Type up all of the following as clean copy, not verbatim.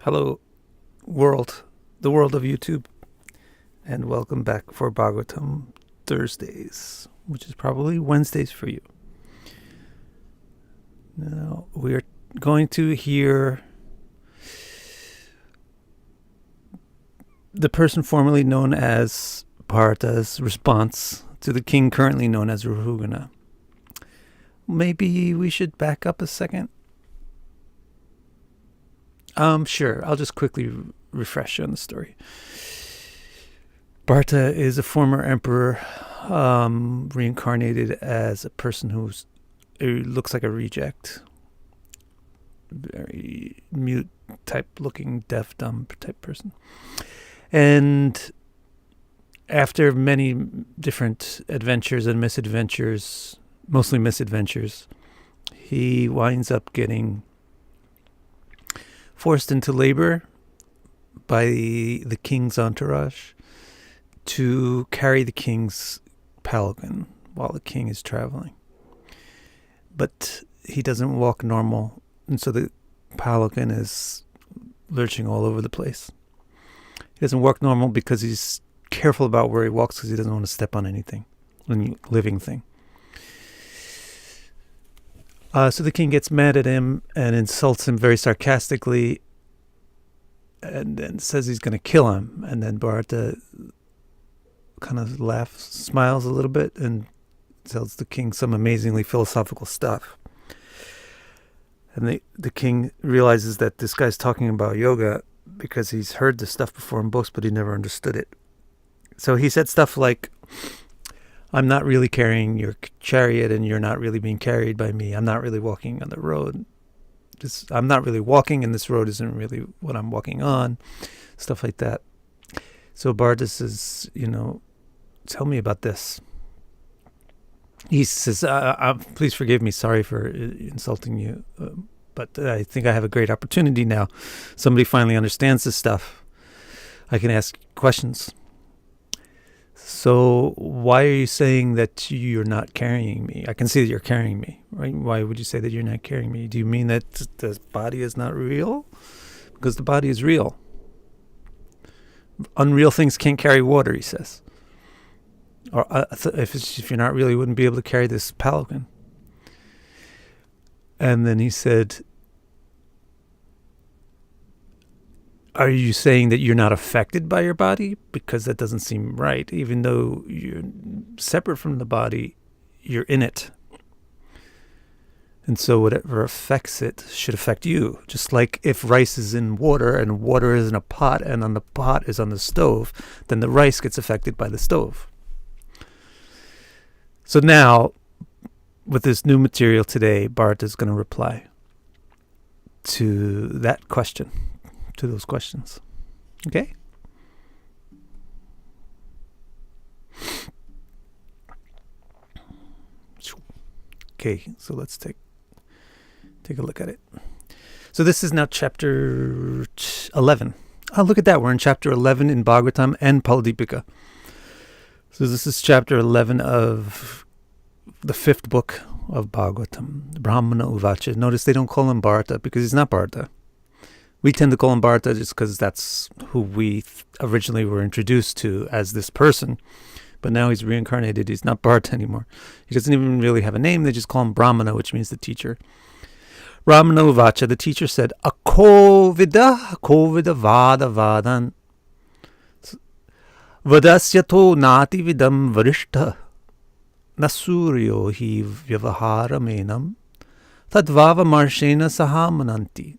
Hello, world, the world of YouTube, and welcome back for Bhagavatam Thursdays, which is probably Wednesdays for you. Now, we are going to hear the person formerly known as Bharata's response to the king currently known as Rahugana. Maybe we should back up a second. Sure. I'll just quickly refresh you on the story. Bharata is a former emperor, reincarnated as a person who looks like a reject. Very mute type looking, deaf, dumb type person. And after many different adventures and misadventures, mostly misadventures, he winds up getting forced into labor by the king's entourage to carry the king's palanquin while the king is traveling. But he doesn't walk normal, and so the palanquin is lurching all over the place. He doesn't walk normal because he's careful about where he walks because he doesn't want to step on anything, any living thing. So the king gets mad at him and insults him very sarcastically and then says he's going to kill him. And then Bharata kind of laughs, smiles a little bit, and tells the king some amazingly philosophical stuff. And the king realizes that this guy's talking about yoga because he's heard this stuff before in books, but he never understood it. So he said stuff like, I'm not really carrying your chariot and you're not really being carried by me. I'm not really walking on the road. I'm not really walking and this road isn't really what I'm walking on. Stuff like that. So Bharata says, tell me about this. He says, please forgive me. Sorry for insulting you. But I think I have a great opportunity now. Somebody finally understands this stuff. I can ask questions. So why are you saying that you're not carrying me? I can see that you're carrying me, right? Why would you say that you're not carrying me? Do you mean that the body is not real? Because the body is real. Unreal things can't carry water, he says. Or if you're not real, you wouldn't be able to carry this palanquin. And then he said, are you saying that you're not affected by your body? Because that doesn't seem right. Even though you're separate from the body, you're in it. And so whatever affects it should affect you. Just like if rice is in water and water is in a pot and on the pot is on the stove, then the rice gets affected by the stove. So now, with this new material today, Bharata is going to reply to that question. To those questions. Okay? Okay, so let's take a look at it. So this is now chapter 11. Oh, look at that. We're in chapter 11 in Bhagavatam and Paladipika. So this is chapter 11 of the 5th book of Bhagavatam, Brahmana Uvacha. Notice they don't call him Bharata because he's not Bharata. We tend to call him Bharata just because that's who we originally were introduced to as this person. But now he's reincarnated. He's not Bharata anymore. He doesn't even really have a name. They just call him Brahmana, which means the teacher. Brahmana Uvacha, the teacher said, Akovida vada vadan. Vadasyato nati vidam varishta. Nasuryo hi vyavahara menam. Tadvava marshena sahamananti.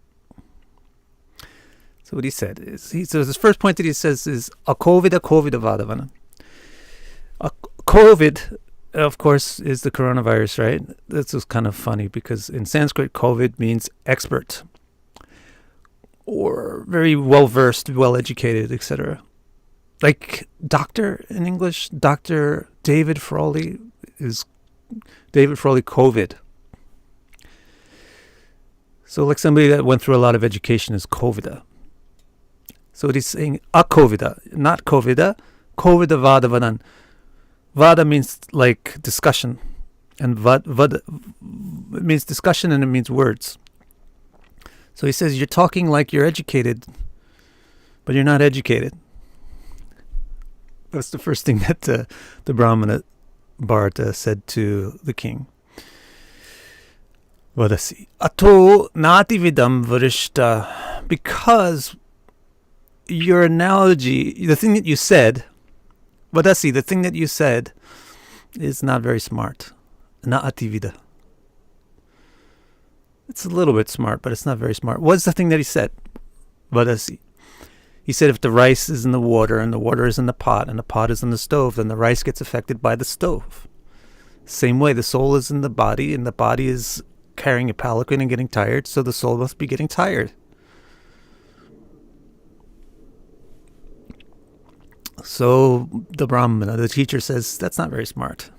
So what he said is, so his first point that he says is, Akovida vadavana. COVID, of course, is the coronavirus, right? This was kind of funny because in Sanskrit, COVID means expert or very well-versed, well-educated, etc. Like doctor in English, Dr. David Frawley is David Frawley COVID. So like somebody that went through a lot of education is Covida. So he's saying akovida, not covida, covida vadavanan. Vada means like discussion, and vad it means discussion and it means words. So he says, you're talking like you're educated, but you're not educated. That's the first thing that the Brahmana Bharata said to the king. Vadasi. Ato nati vidam varishta. Because your analogy, the thing that you said, Vadasi, the thing that you said is not very smart. Na ativida. It's a little bit smart, but it's not very smart. What's the thing that he said? Vadasi. He said if the rice is in the water and the water is in the pot and the pot is in the stove, then the rice gets affected by the stove. Same way, the soul is in the body and the body is carrying a palanquin and getting tired, so the soul must be getting tired. So the Brahmana, the teacher, says that's not very smart.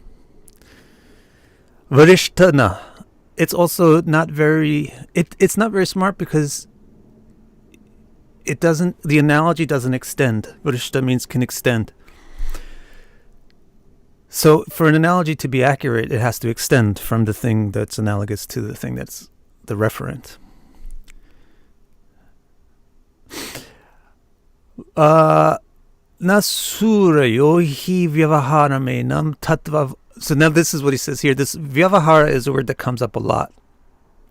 Varishtana. It's also not very, it's not very smart because the analogy doesn't extend. Varishta means can extend. So for an analogy to be accurate, it has to extend from the thing that's analogous to the thing that's the referent. Nasura yohi vyavaharamenam tattva. So now this is what he says here. This vyavahara is a word that comes up a lot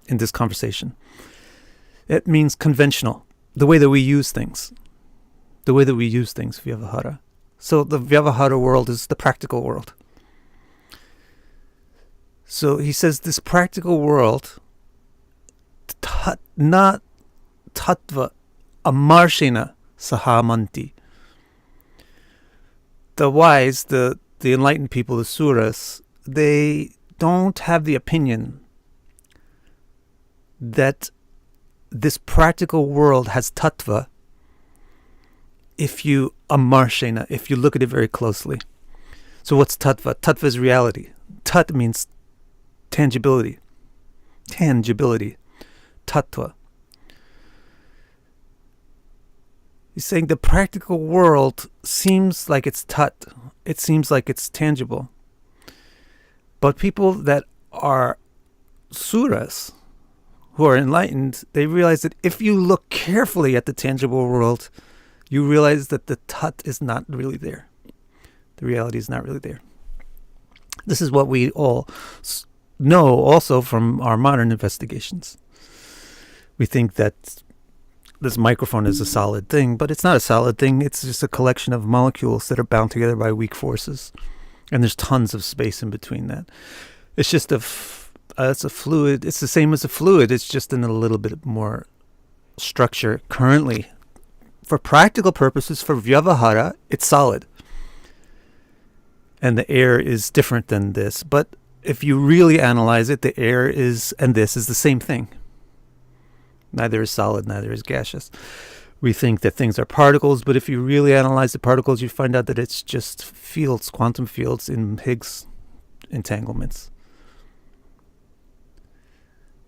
in this conversation. It means conventional, the way that we use things. The way that we use things, vyavahara. So the vyavahara world is the practical world. So he says this practical world, not tattva amarshena sahamanti. The wise, the enlightened people, the suras, they don't have the opinion that this practical world has tattva if you look at it very closely. So what's tattva? Tattva is reality. Tat means tangibility. Tattva. He's saying the practical world seems like it's tat. It seems like it's tangible. But people that are suras, who are enlightened, they realize that if you look carefully at the tangible world, you realize that the tat is not really there. The reality is not really there. This is what we all know also from our modern investigations. We think that this microphone is a solid thing, but it's not a solid thing. It's just a collection of molecules that are bound together by weak forces. And there's tons of space in between that. It's just it's a fluid. It's the same as a fluid. It's just in a little bit more structure currently. For practical purposes, for vyavahara, it's solid. And the air is different than this. But if you really analyze it, the air and this is the same thing. Neither is solid, neither is gaseous. We think that things are particles, but if you really analyze the particles, you find out that it's just fields, quantum fields in Higgs entanglements.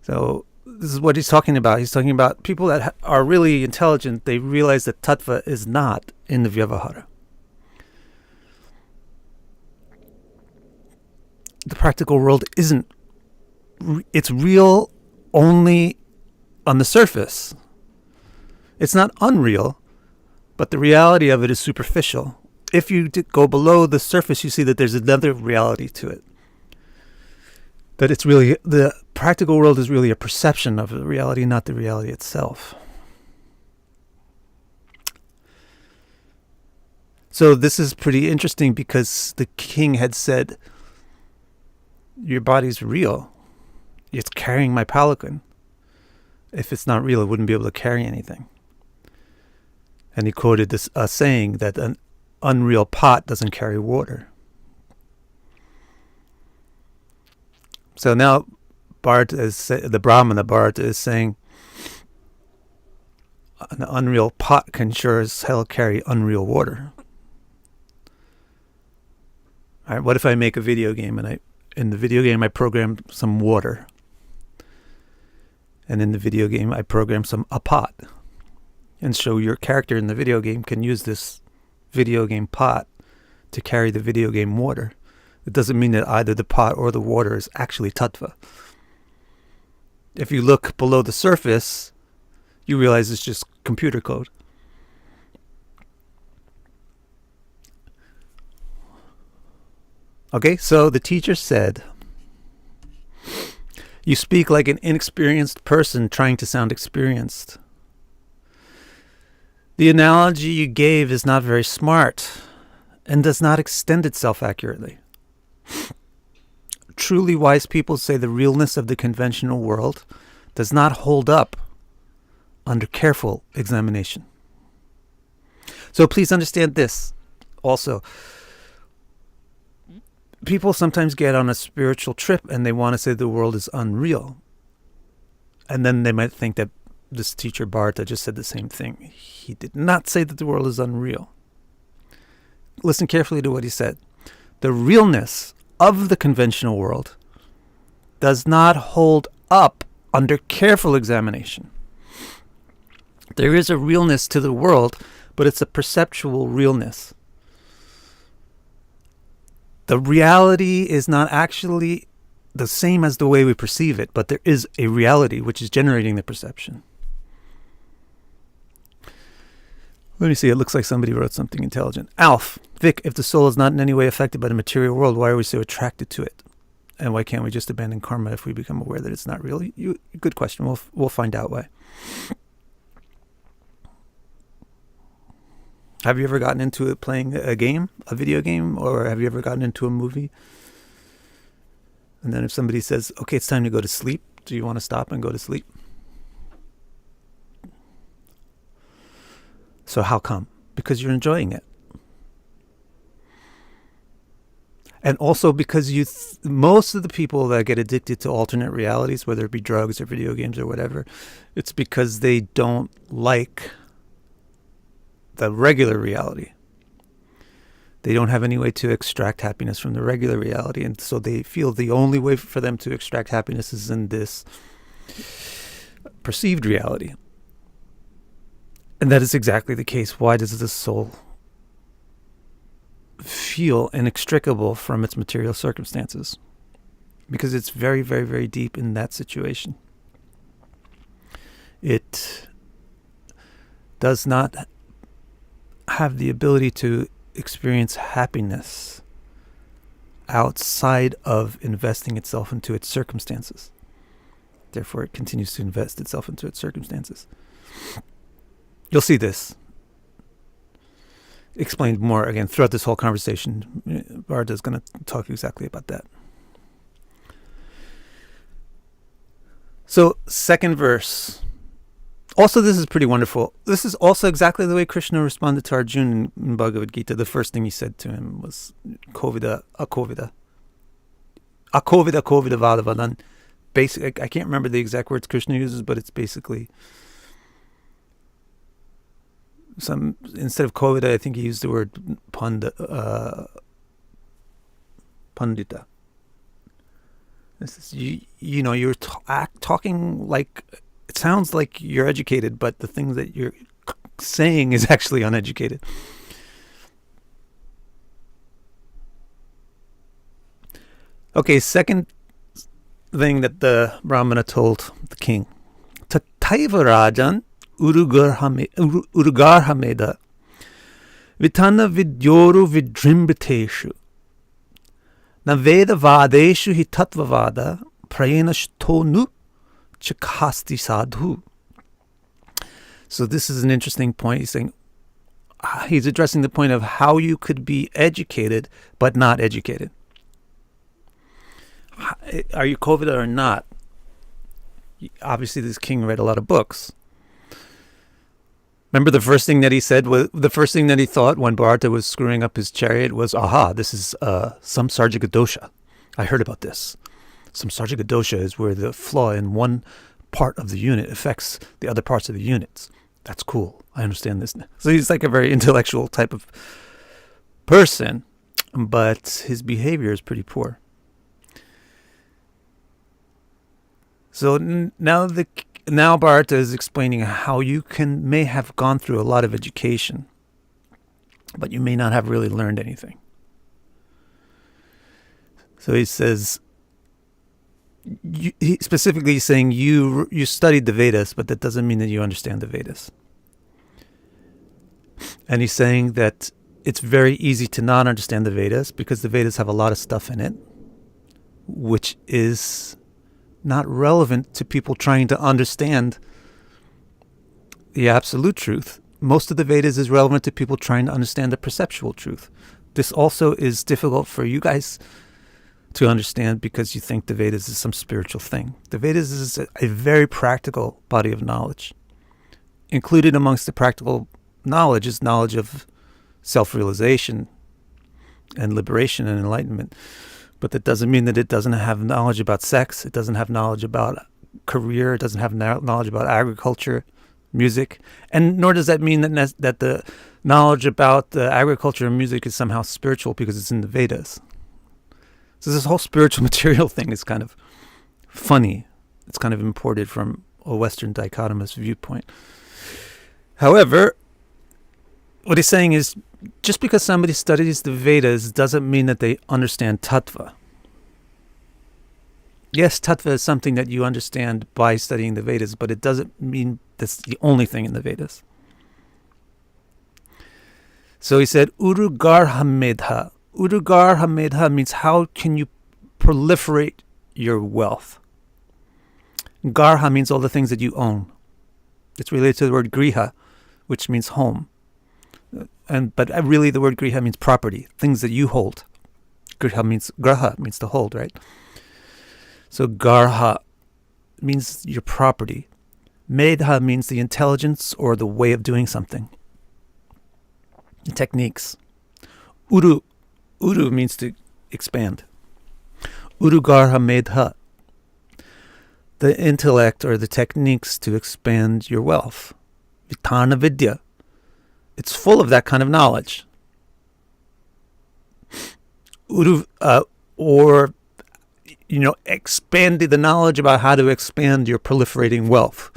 So this is what he's talking about. He's talking about people that are really intelligent. They realize that tattva is not in the vyavahara. The practical world isn't. It's real only on the surface. It's not unreal, but the reality of it is superficial. If you go below the surface, you see that there's another reality to it. That it's really, the practical world is really a perception of the reality, not the reality itself. So this is pretty interesting because the king had said, your body's real. It's carrying my palanquin. If it's not real, it wouldn't be able to carry anything. And he quoted this saying that an unreal pot doesn't carry water. So now the Brahmana Bharata is saying an unreal pot can sure as hell carry unreal water. All right, what if I make a video game and in the video game I program some water? And in the video game, I program a pot. And so your character in the video game can use this video game pot to carry the video game water. It doesn't mean that either the pot or the water is actually tattva. If you look below the surface, you realize it's just computer code. Okay, so the teacher said, you speak like an inexperienced person trying to sound experienced. The analogy you gave is not very smart and does not extend itself accurately. Truly wise people say the realness of the conventional world does not hold up under careful examination. So please understand this also. People sometimes get on a spiritual trip and they want to say the world is unreal. And then they might think that this teacher Bharata just said the same thing. He did not say that the world is unreal. Listen carefully to what he said. The realness of the conventional world does not hold up under careful examination. There is a realness to the world, but it's a perceptual realness. The reality is not actually the same as the way we perceive it, but there is a reality which is generating the perception. Let me see, it looks like somebody wrote something intelligent. Alf, Vic, if the soul is not in any way affected by the material world, why are we so attracted to it? And why can't we just abandon karma if we become aware that it's not real? Good question. We'll find out why. Have you ever gotten into it playing a game, a video game, or have you ever gotten into a movie? And then if somebody says, okay, it's time to go to sleep, do you want to stop and go to sleep? So how come? Because you're enjoying it. And also because most of the people that get addicted to alternate realities, whether it be drugs or video games or whatever, it's because they don't like the regular reality. They don't have any way to extract happiness from the regular reality. And so they feel the only way for them to extract happiness is in this perceived reality. And that is exactly the case. Why does the soul feel inextricable from its material circumstances? Because it's very, very, very deep in that situation. It does not have the ability to experience happiness outside of investing itself into its circumstances. Therefore, it continues to invest itself into its circumstances. You'll see this explained more again throughout this whole conversation. Bharata is going to talk exactly about that. So, second verse. Also, this is pretty wonderful. This is also exactly the way Krishna responded to Arjuna in Bhagavad Gita. The first thing he said to him was, Kovida, akovida. Akovida, kovida, vadavadan. Basically, I can't remember the exact words Krishna uses, but it's basically instead of kovida, I think he used the word pandita. This is, you're talking like, it sounds like you're educated, but the things that you're saying is actually uneducated. Okay, second thing that the Brahmana told the king. Tataiva rajan urugarhameda vitana vidyoru vidrimbiteshu na veda vadeshu hi tatvavada prayena shtonu chakasti sādhu. So this is an interesting point. He's saying, he's addressing the point of how you could be educated but not educated. Are you Kovida or not? Obviously, this king read a lot of books. Remember the first thing that he said, the first thing that he thought when Bharata was screwing up his chariot was, aha, this is samsarjika dosha. I heard about this. Samsarjika dosha is where the flaw in one part of the unit affects the other parts of the units. That's cool. I understand this now. So he's like a very intellectual type of person, but his behavior is pretty poor. So now Bharata is explaining how you may have gone through a lot of education, but you may not have really learned anything. So he says, specifically saying you studied the Vedas, but that doesn't mean that you understand the Vedas. And he's saying that it's very easy to not understand the Vedas because the Vedas have a lot of stuff in it which is not relevant to people trying to understand the absolute truth. Most of the Vedas is relevant to people trying to understand the perceptual truth. This also is difficult for you guys to understand because you think the Vedas is some spiritual thing. The Vedas is a very practical body of knowledge. Included amongst the practical knowledge is knowledge of self-realization and liberation and enlightenment. But that doesn't mean that it doesn't have knowledge about sex. It doesn't have knowledge about career. It doesn't have knowledge about agriculture, music. And nor does that mean that the knowledge about agriculture and music is somehow spiritual because it's in the Vedas. So this whole spiritual material thing is kind of funny. It's kind of imported from a Western dichotomous viewpoint. However, what he's saying is just because somebody studies the Vedas doesn't mean that they understand tattva. Yes, tattva is something that you understand by studying the Vedas, but it doesn't mean that's the only thing in the Vedas. So he said, Urugarha medha. Urugarha medha means how can you proliferate your wealth. Garha means all the things that you own. It's related to the word griha, which means home. But really the word griha means property, things that you hold. Graha means to hold, right? So garha means your property. Medha means the intelligence or the way of doing something. The techniques. Uru means to expand. Urugarha medha. The intellect or the techniques to expand your wealth. Vitana vidya. It's full of that kind of knowledge. Expand the knowledge about how to expand your proliferating wealth.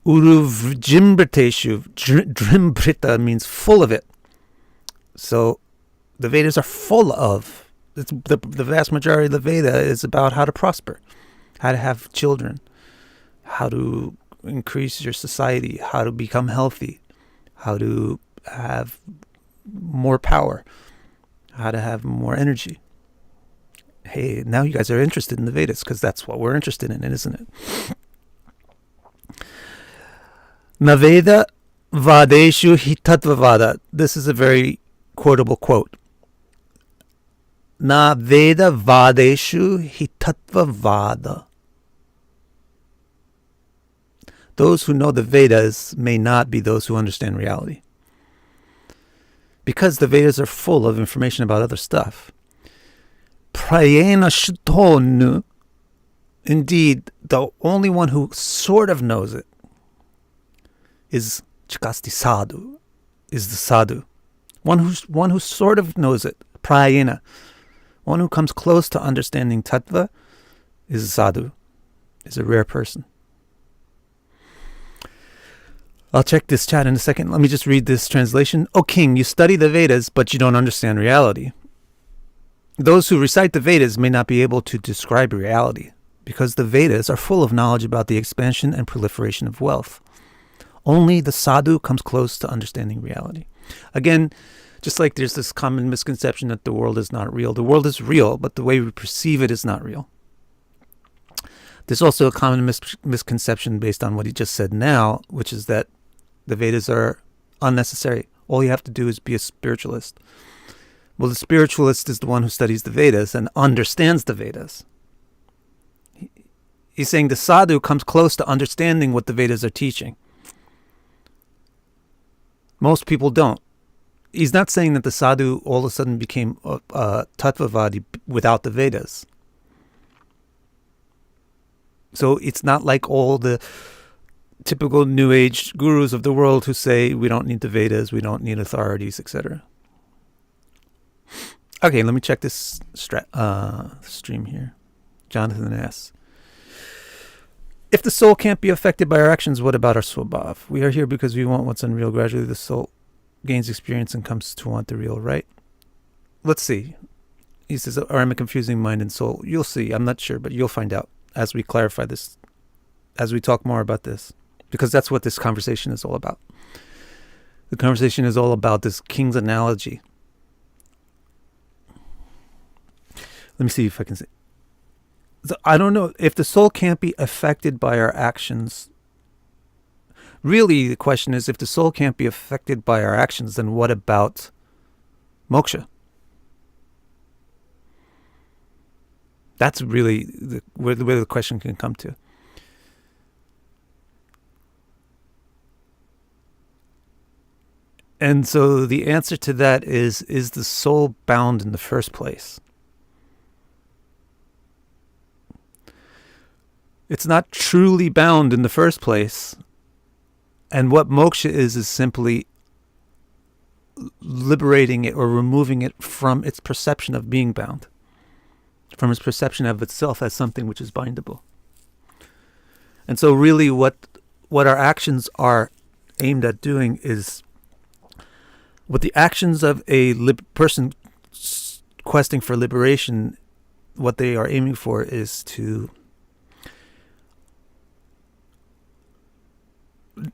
Uruvjimbriteshu. Drimbrita means full of it. So the Vedas are full of. The vast majority of the Veda is about how to prosper, how to have children, how to increase your society, how to become healthy, how to have more power, how to have more energy. Hey, now you guys are interested in the Vedas because that's what we're interested in, isn't it? Naveda vadeshu hitatvavada. This is a very quotable quote. Naveda vadeshu hitatvavada. Those who know the Vedas may not be those who understand reality. Because the Vedas are full of information about other stuff. Prayena shtonu. Indeed, the only one who sort of knows it is chakasti sādhu, is the sādhu. One who sort of knows it. Prayena. One who comes close to understanding tattva is a sādhu, is a rare person. I'll check this chat in a second. Let me just read this translation. O king, you study the Vedas, but you don't understand reality. Those who recite the Vedas may not be able to describe reality, because the Vedas are full of knowledge about the expansion and proliferation of wealth. Only the sadhu comes close to understanding reality. Again, just like there's this common misconception that the world is not real. The world is real, but the way we perceive it is not real. There's also a common misconception based on what he just said now, which is that the Vedas are unnecessary. All you have to do is be a spiritualist. Well, the spiritualist is the one who studies the Vedas and understands the Vedas. He's saying the sadhu comes close to understanding what the Vedas are teaching. Most people don't. He's not saying that the sadhu all of a sudden became a tattvavadi without the Vedas. So it's not like all the typical New Age gurus of the world who say we don't need the Vedas, we don't need authorities, etc. Okay, let me check this stream here. Jonathan asks, if the soul can't be affected by our actions, what about our swabhav? We are here because we want what's unreal. Gradually the soul gains experience and comes to want the real, right? Let's see. he says, or am I confusing mind and soul? You'll see. I'm not sure, but you'll find out as we clarify this, as we talk more about this, because that's what this conversation is all about. The conversation is all about this king's analogy. Let me see if I can say. So I don't know if the soul can't be affected by our actions. Really, the question is, if the soul can't be affected by our actions, then what about moksha? That's really where the question can come to. And so the answer to that is the soul bound in the first place? It's not truly bound in the first place. And what moksha is simply liberating it or removing it from its perception of being bound, from its perception of itself as something which is bindable. And so really what our actions are aimed at doing is, what the actions of a person questing for liberation, what they are aiming for is to,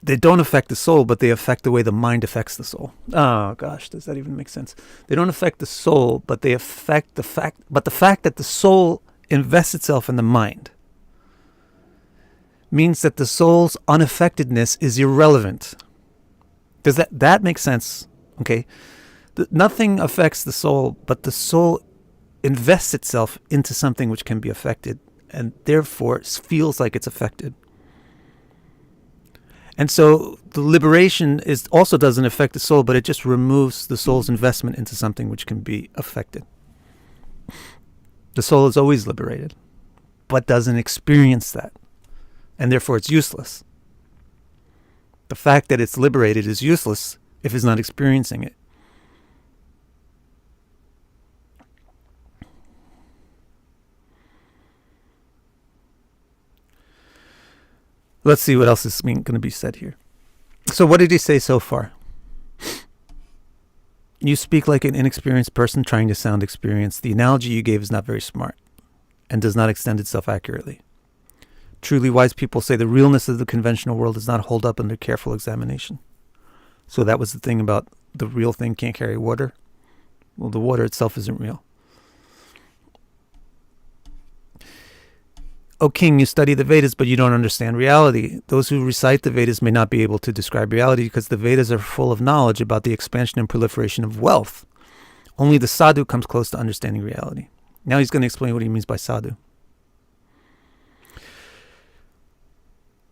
they don't affect the soul, but they affect the way the mind affects the soul. Oh gosh, does that even make sense? They don't affect the soul, but they affect the fact that the soul invests itself in the mind means that the soul's unaffectedness is irrelevant. Does that make sense? Okay. Nothing affects the soul, but the soul invests itself into something which can be affected, and therefore feels like it's affected. And so the liberation also doesn't affect the soul, but it just removes the soul's investment into something which can be affected. The soul is always liberated, but doesn't experience that. And therefore it's useless. The fact that it's liberated is useless if it's not experiencing it. Let's see what else is going to be said here. So what did he say so far? You speak like an inexperienced person trying to sound experienced. The analogy you gave is not very smart and does not extend itself accurately. Truly wise people say the realness of the conventional world does not hold up under careful examination. So that was the thing about the real thing can't carry water. Well, the water itself isn't real. O king, you study the Vedas, but you don't understand reality. Those who recite the Vedas may not be able to describe reality because the Vedas are full of knowledge about the expansion and proliferation of wealth. Only the sādhu comes close to understanding reality. Now he's going to explain what he means by sādhu.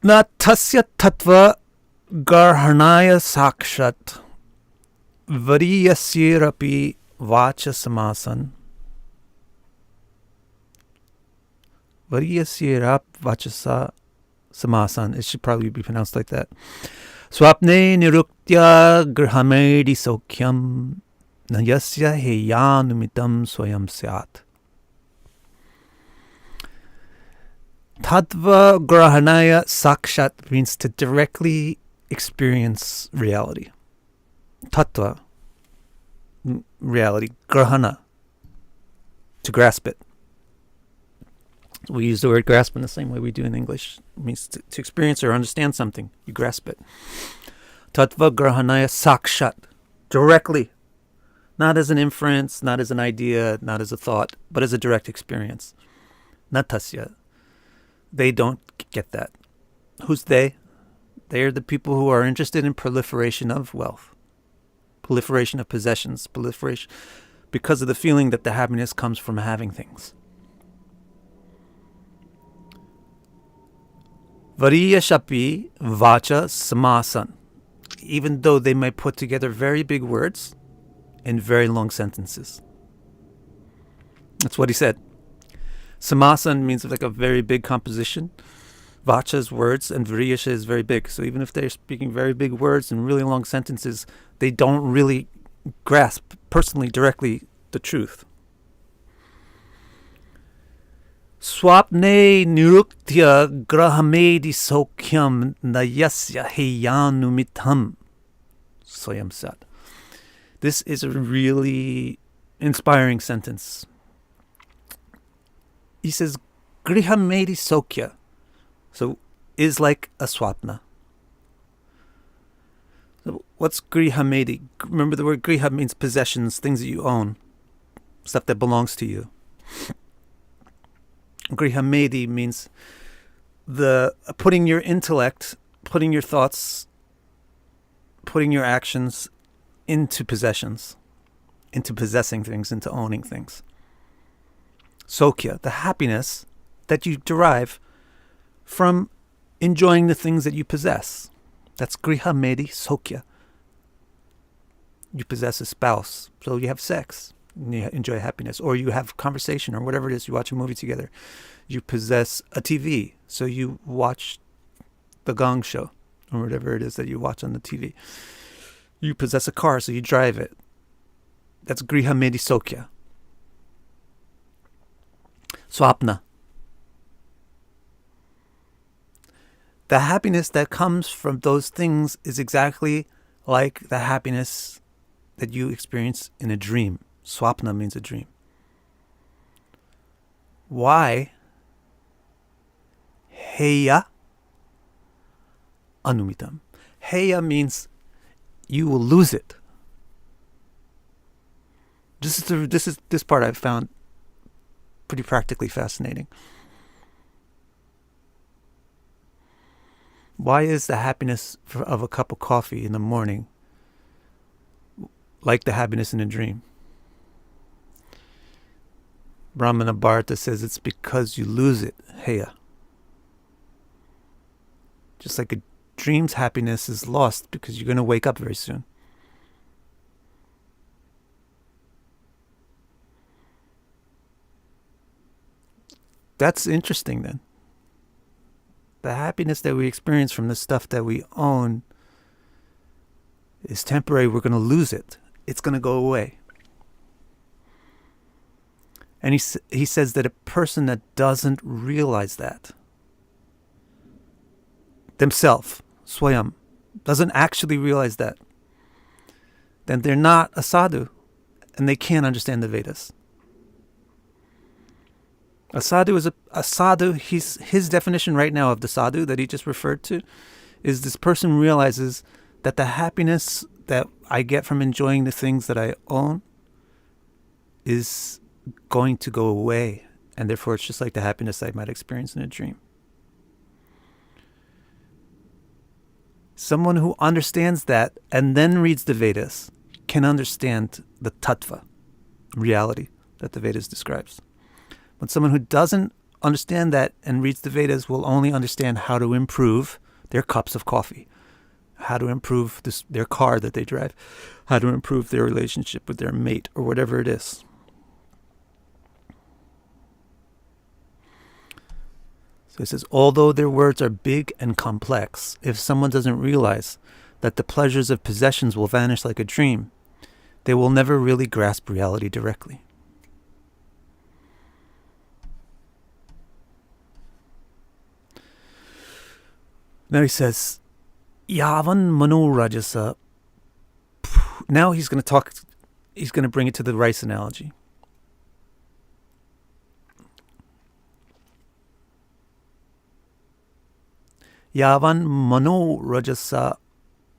Na tasya tattva garhanaya sakshat variyasyirapi vacha samasan. Variyasyirap vachasa samasan. It should probably be pronounced like that. Swapne niruktya grahamedi sokyam nayasya heyanumitam swayam syat. Tattva grahanaya sakshat means to directly experience reality. Tattva, reality. Grahana, to grasp it. We use the word grasp in the same way we do in English. It means to experience or understand something. You grasp it. Tattva grahanaya sakshat. Directly. Not as an inference, not as an idea, not as a thought, but as a direct experience. Natasya. They don't get that. Who's they? They are the people who are interested in proliferation of wealth. Proliferation of possessions. Proliferation because of the feeling that the happiness comes from having things. Variyashapi vacha samasan. Even though they might put together very big words in very long sentences. That's what he said. Samasan means like a very big composition. Vacha is words and Variyasha is very big. So even if they're speaking very big words and really long sentences, they don't really grasp personally, directly, the truth. Swapne niruktya grahamedi sokyam nayasya heyanumitam swayam sat. This is a really inspiring sentence he says, grihamedi sokya. So, is like a swapna. So what's grihamedi? Remember the word griha means possessions, things that you own, stuff that belongs to you. Grihamedi means the putting your intellect, putting your thoughts, putting your actions into possessions, into possessing things, into owning things. Sokya, the happiness that you derive from enjoying the things that you possess. That's grihamedi sokya. You possess a spouse, so you have sex, and you enjoy happiness. Or you have conversation, or whatever it is, you watch a movie together. You possess a TV, so you watch the Gong Show, or whatever it is that you watch on the TV. You possess a car, so you drive it. That's grihamedi sokya. Swapna. The happiness that comes from those things is exactly like the happiness that you experience in a dream. Swapna means a dream. Why? Heya anumitam. Heya means you will lose it. This part I've found pretty practically fascinating. Why is the happiness of a cup of coffee in the morning like the happiness in a dream? Brahmana Bharata says it's because you lose it, heya. Just like a dream's happiness is lost because you're going to wake up very soon. That's interesting then. The happiness that we experience from the stuff that we own is temporary. We're going to lose it. It's going to go away. And he says that a person that doesn't realize that themselves, swayam, doesn't actually realize that, then they're not a sadhu and they can't understand the Vedas. A sadhu is a sadhu. His definition right now of the sadhu that he just referred to is this person realizes that the happiness that I get from enjoying the things that I own is going to go away, and therefore it's just like the happiness I might experience in a dream. Someone who understands that and then reads the Vedas can understand the tattva, reality that the Vedas describes. But someone who doesn't understand that and reads the Vedas will only understand how to improve their cups of coffee, how to improve their car that they drive, how to improve their relationship with their mate, or whatever it is. So it says, although their words are big and complex, if someone doesn't realize that the pleasures of possessions will vanish like a dream, they will never really grasp reality directly. Now he says, Yavan Mano Rajasa. Now he's going to bring it to the rice analogy. Yavan Mano Rajasa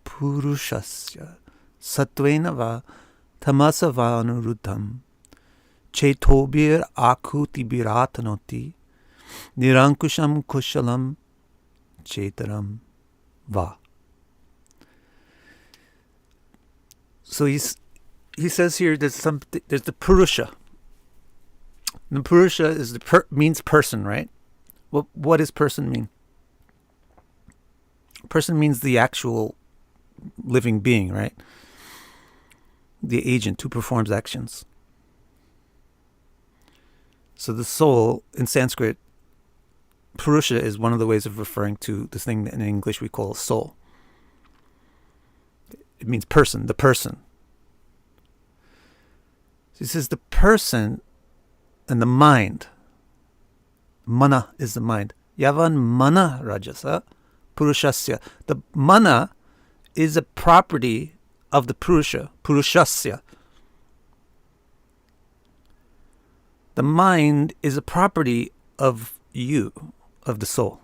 Purushasya Satvena va Tamasa va Anuruddham Chetobir Akuti Biratanoti Nirankusham Kushalam Chetaram va. So he says here there's the Purusha. The Purusha is means person, right? What does person mean? Person means the actual living being, right? The agent who performs actions. So the soul in Sanskrit, Purusha is one of the ways of referring to the thing that in English we call soul. It means person, the person. So he says the person and the mind. Mana is the mind. Yavan mana rajasa purushasya. The mana is a property of the purusha, purushasya. The mind is a property of you, of the soul.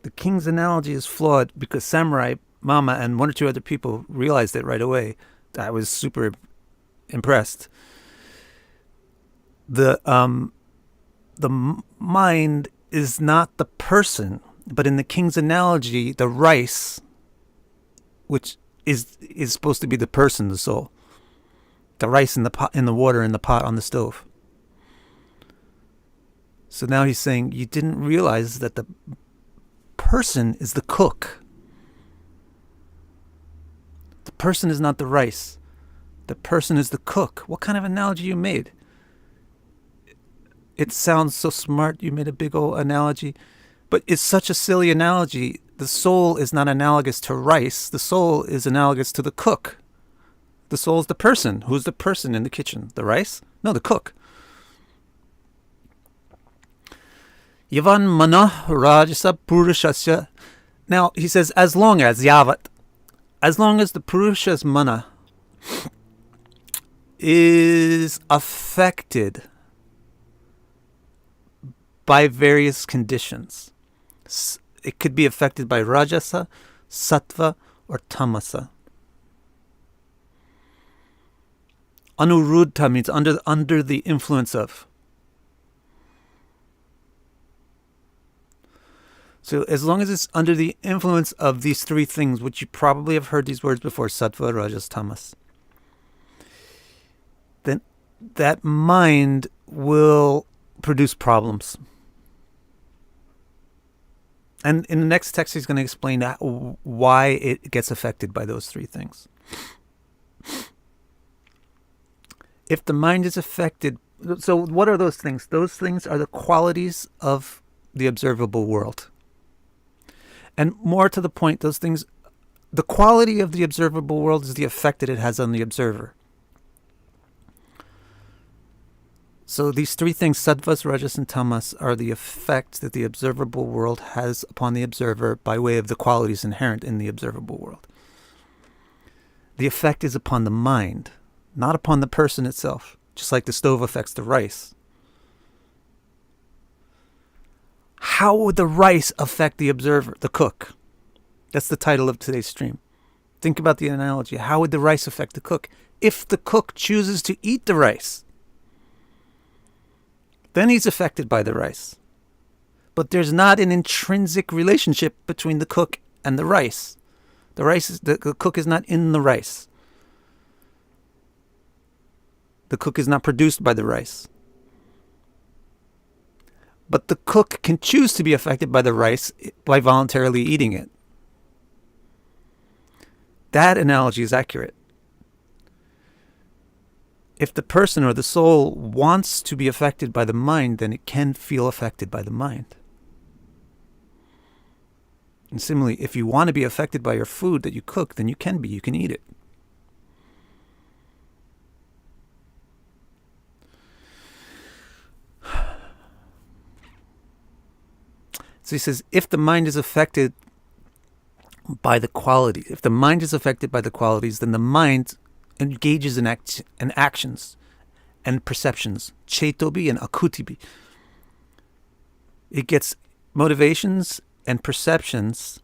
The king's analogy is flawed because Samurai Mama and one or two other people realized it right away. I was super impressed. The mind is not the person, but in the king's analogy, the rice, which is supposed to be the person, the soul. The rice in the pot, in the water, in the pot on the stove. So now he's saying you didn't realize that the person is the cook. The person is not the rice. The person is the cook. What kind of analogy you made? It sounds so smart. You made a big old analogy, but it's such a silly analogy. The soul is not analogous to rice. The soul is analogous to the cook. The soul is the person. Who's the person in the kitchen? The rice? No, the cook. Yavan mana rajasa purushasya. Now, he says, as long as the purusha's mana is affected by various conditions. It could be affected by rajasa, sattva, or tamasa. Anuruddha means under the influence of. So as long as it's under the influence of these three things, which you probably have heard these words before, sattva, rajas, tamas, then that mind will produce problems. And in the next text, he's going to explain why it gets affected by those three things. If the mind is affected, so what are those things? Those things are the qualities of the observable world. And more to the point, those things, the quality of the observable world is the effect that it has on the observer. So these three things, sattvas, rajas, and tamas, are the effect that the observable world has upon the observer by way of the qualities inherent in the observable world. The effect is upon the mind, not upon the person itself, just like the stove affects the rice. How would the rice affect the observer, the cook? That's the title of today's stream. Think about the analogy. How would the rice affect the cook? If the cook chooses to eat the rice, then he's affected by the rice. But there's not an intrinsic relationship between the cook and the rice. The cook is not in the rice. The cook is not produced by the rice. But the cook can choose to be affected by the rice by voluntarily eating it. That analogy is accurate. If the person or the soul wants to be affected by the mind, then it can feel affected by the mind. And similarly, if you want to be affected by your food that you cook, then you can eat it. So he says, if the mind is affected by the qualities, then the mind engages in actions and perceptions, chetobi and akutibi. It gets motivations and perceptions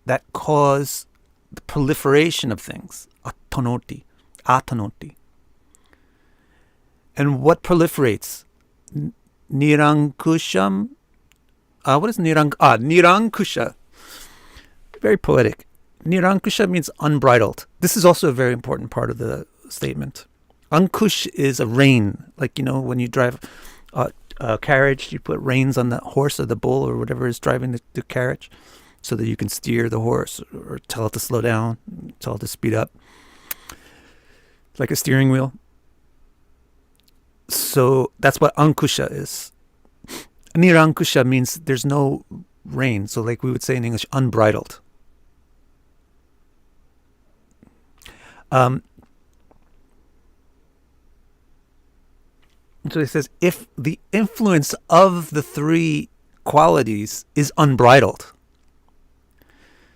that cause the proliferation of things, atanoti. And what proliferates? Nirankusham. What is Nirankusha? Very poetic. Nirankusha means unbridled. This is also a very important part of the statement. Ankush is a rein. Like, when you drive a carriage, you put reins on the horse or the bull or whatever is driving the carriage so that you can steer the horse or tell it to slow down, tell it to speed up. It's like a steering wheel. So that's what Ankusha is. Nirankusha means there's no rein. So like we would say in English, unbridled. So he says, if the influence of the three qualities is unbridled,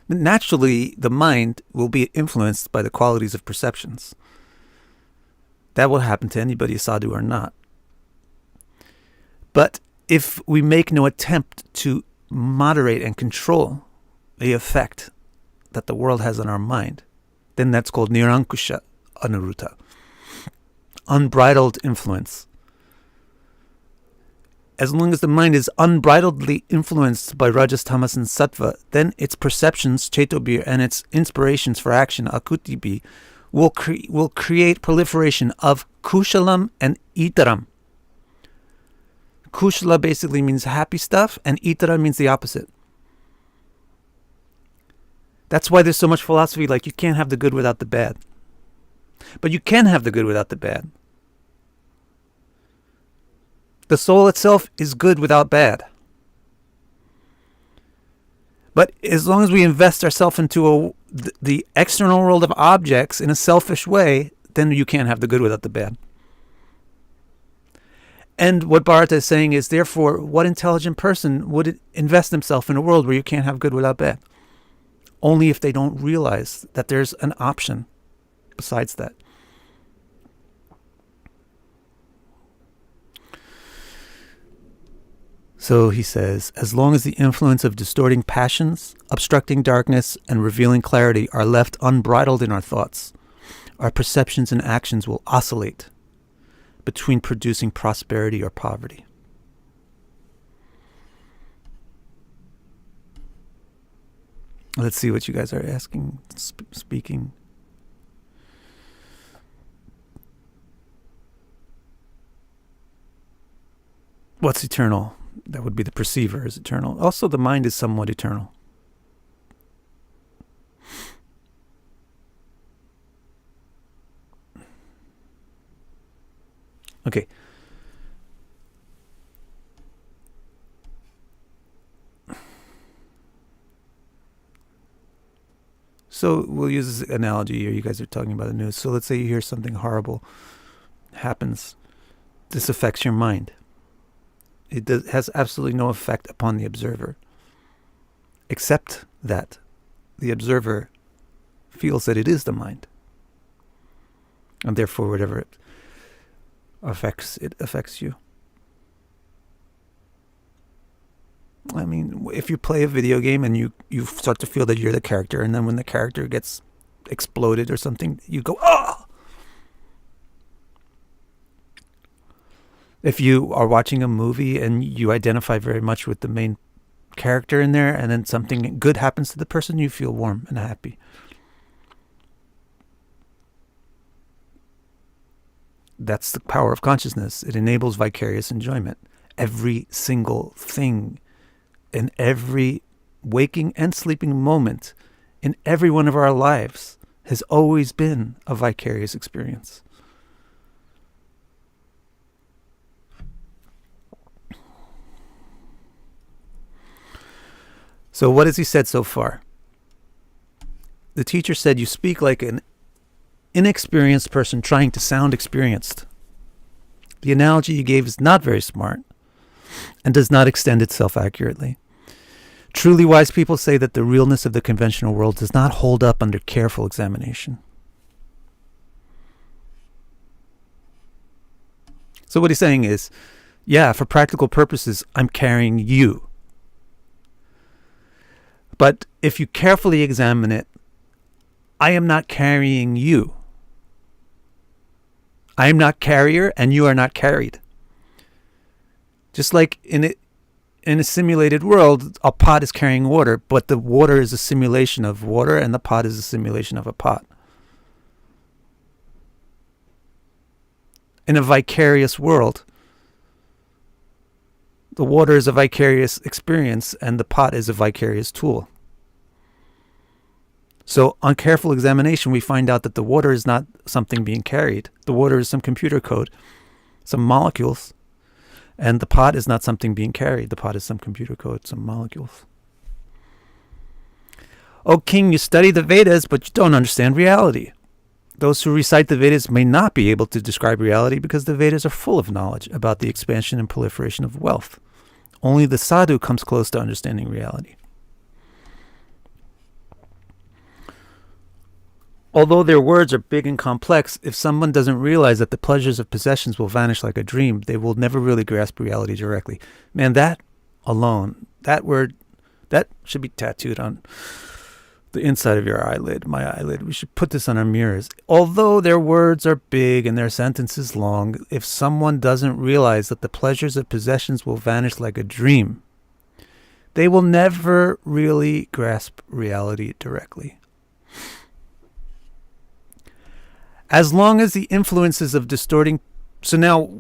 naturally the mind will be influenced by the qualities of perceptions. That will happen to anybody, sādhu or not. But if we make no attempt to moderate and control the effect that the world has on our mind, then that's called nirankusha anuruta, unbridled influence. As long as the mind is unbridledly influenced by rajas, tamas, and sattva, then its perceptions, cetobir, and its inspirations for action, akutibhi, will create proliferation of kushalam and itaram. Kushala basically means happy stuff, and itara means the opposite. That's why there's so much philosophy like you can't have the good without the bad. But you can have the good without the bad. The soul itself is good without bad. But as long as we invest ourselves into the external world of objects in a selfish way, then you can't have the good without the bad. And what Bharata is saying is, therefore, what intelligent person would invest himself in a world where you can't have good without bad? Only if they don't realize that there's an option besides that. So he says, as long as the influence of distorting passions, obstructing darkness, and revealing clarity are left unbridled in our thoughts, our perceptions and actions will oscillate between producing prosperity or poverty. Let's see what you guys are asking, speaking. What's eternal? That would be the perceiver is eternal. Also, the mind is somewhat eternal. Okay. So we'll use this analogy here. You guys are talking about the news. So let's say you hear something horrible happens. This affects your mind. It has absolutely no effect upon the observer, except that the observer feels that it is the mind. And therefore, whatever it affects you. I mean, if you play a video game and you start to feel that you're the character, and then when the character gets exploded or something, you go, "Ah!" If you are watching a movie and you identify very much with the main character in there, and then something good happens to the person, you feel warm and happy. That's the power of consciousness. It enables vicarious enjoyment. Every single thing in every waking and sleeping moment in every one of our lives has always been a vicarious experience. So what has he said so far? The teacher said you speak like an inexperienced person trying to sound experienced. The analogy you gave is not very smart and does not extend itself accurately. Truly wise people say that the realness of the conventional world does not hold up under careful examination. So what he's saying is, yeah, for practical purposes, I'm carrying you. But if you carefully examine it, I am not carrying you. I am not carrier and you are not carried. Just like in a simulated world, a pot is carrying water, but the water is a simulation of water and the pot is a simulation of a pot. In a vicarious world, the water is a vicarious experience and the pot is a vicarious tool. So on careful examination, we find out that the water is not something being carried. The water is some computer code, some molecules. And the pot is not something being carried. The pot is some computer code, some molecules. O king, you study the Vedas, but you don't understand reality. Those who recite the Vedas may not be able to describe reality because the Vedas are full of knowledge about the expansion and proliferation of wealth. Only the sādhu comes close to understanding reality. Although their words are big and complex, if someone doesn't realize that the pleasures of possessions will vanish like a dream, they will never really grasp reality directly. Man, that alone, that word, that should be tattooed on the inside of your eyelid, my eyelid. We should put this on our mirrors. Although their words are big and their sentences long, if someone doesn't realize that the pleasures of possessions will vanish like a dream, they will never really grasp reality directly. As long as the influences of distorting... So now,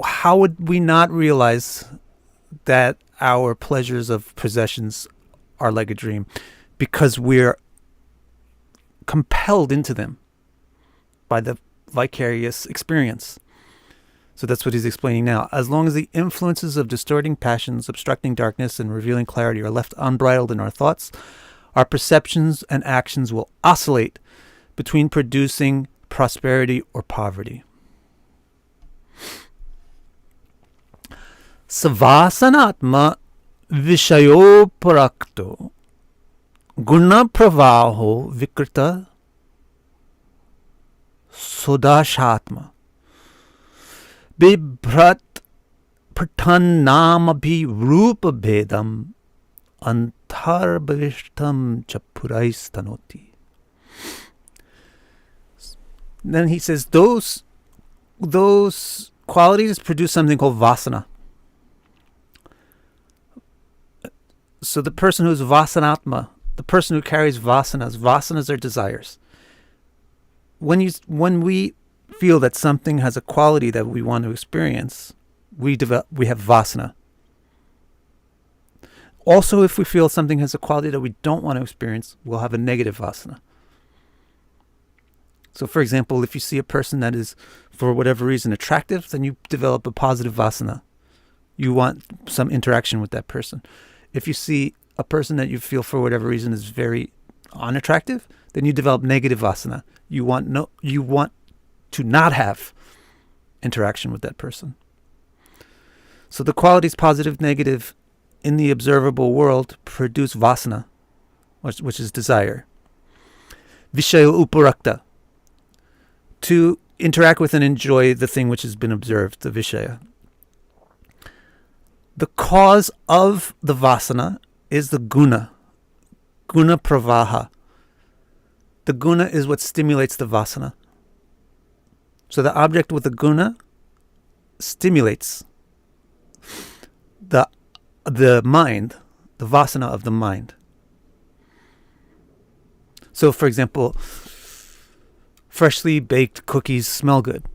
how would we not realize that our pleasures of possessions are like a dream? Because we're compelled into them by the vicarious experience. So that's what he's explaining now. As long as the influences of distorting passions, obstructing darkness, and revealing clarity are left unbridled in our thoughts, our perceptions and actions will oscillate between producing prosperity or poverty. Savasanatma vishayoparakto guna pravaho vikrita sodashatma bibhrat pratannamabhi rupa bhedam antarbhavishtam chapuraistanoti. Then he says those qualities produce something called Vasana. So the person who's Vasanatma, the person who carries vasanas are desires. When we feel that something has a quality that we want to experience, we have Vasana. Also, if we feel something has a quality that we don't want to experience, we'll have a negative Vasana. So, for example, if you see a person that is, for whatever reason, attractive, then you develop a positive Vasana. You want some interaction with that person. If you see a person that you feel, for whatever reason, is very unattractive, then you develop negative Vasana. You want to not have interaction with that person. So the qualities positive, negative, in the observable world produce Vasana, which is desire. Vishaya uparakta, to interact with and enjoy the thing which has been observed, the Vishaya. The cause of the Vasana is the guna pravaha. The guna is what stimulates the Vasana. So the object with the guna stimulates the mind, the Vasana of the mind. So, for example, freshly baked cookies smell good.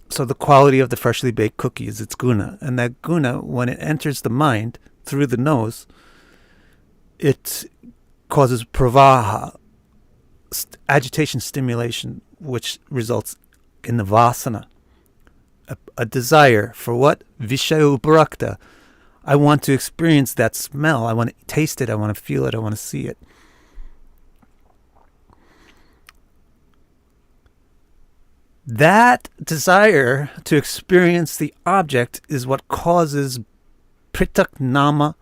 So the quality of the freshly baked cookie is its guna. And that guna, when it enters the mind through the nose, it causes pravaha, agitation, stimulation, which results in the Vasana. A desire for what? Vishaya uparakta. I want to experience that smell. I want to taste it. I want to feel it. I want to see it. That desire to experience the object is what causes pritak nama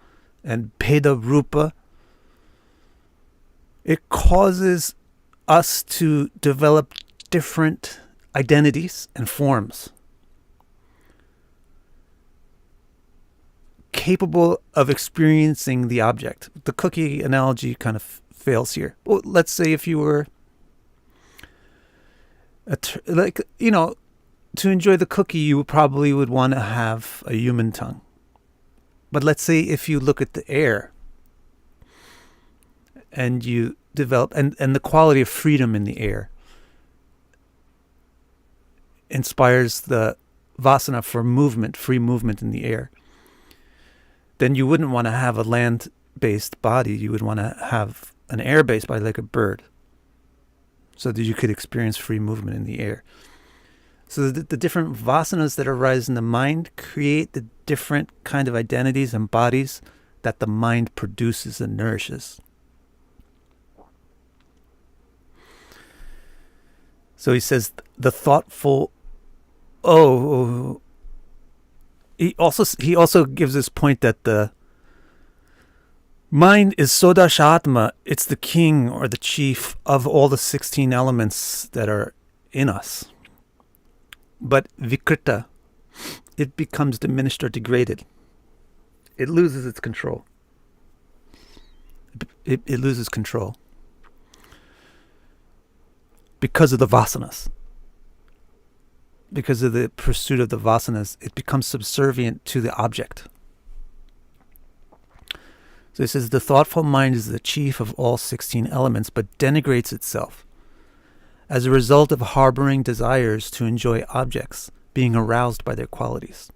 and bheda rupa. It causes us to develop different identities and forms capable of experiencing the object. The cookie analogy kind of fails here. Well, let's say if you were to enjoy the cookie, you probably would want to have a human tongue. But let's say if you look at the air and you develop, and the quality of freedom in the air inspires the Vasana for movement, free movement in the air, then you wouldn't want to have a land-based body. You would want to have an air-based body like a bird, so that you could experience free movement in the air. So the different vasanas that arise in the mind create the different kind of identities and bodies that the mind produces and nourishes. So he says the thoughtful. He also gives this point that the Mind is Sodashatma. It's the king or the chief of all the 16 elements that are in us. But vikrita, it becomes diminished or degraded. It loses its control. It loses control because of the vasanas. Because of the pursuit of the vasanas, it becomes subservient to the object. So it says, the thoughtful mind is the chief of all 16 elements, but denigrates itself as a result of harboring desires to enjoy objects, being aroused by their qualities.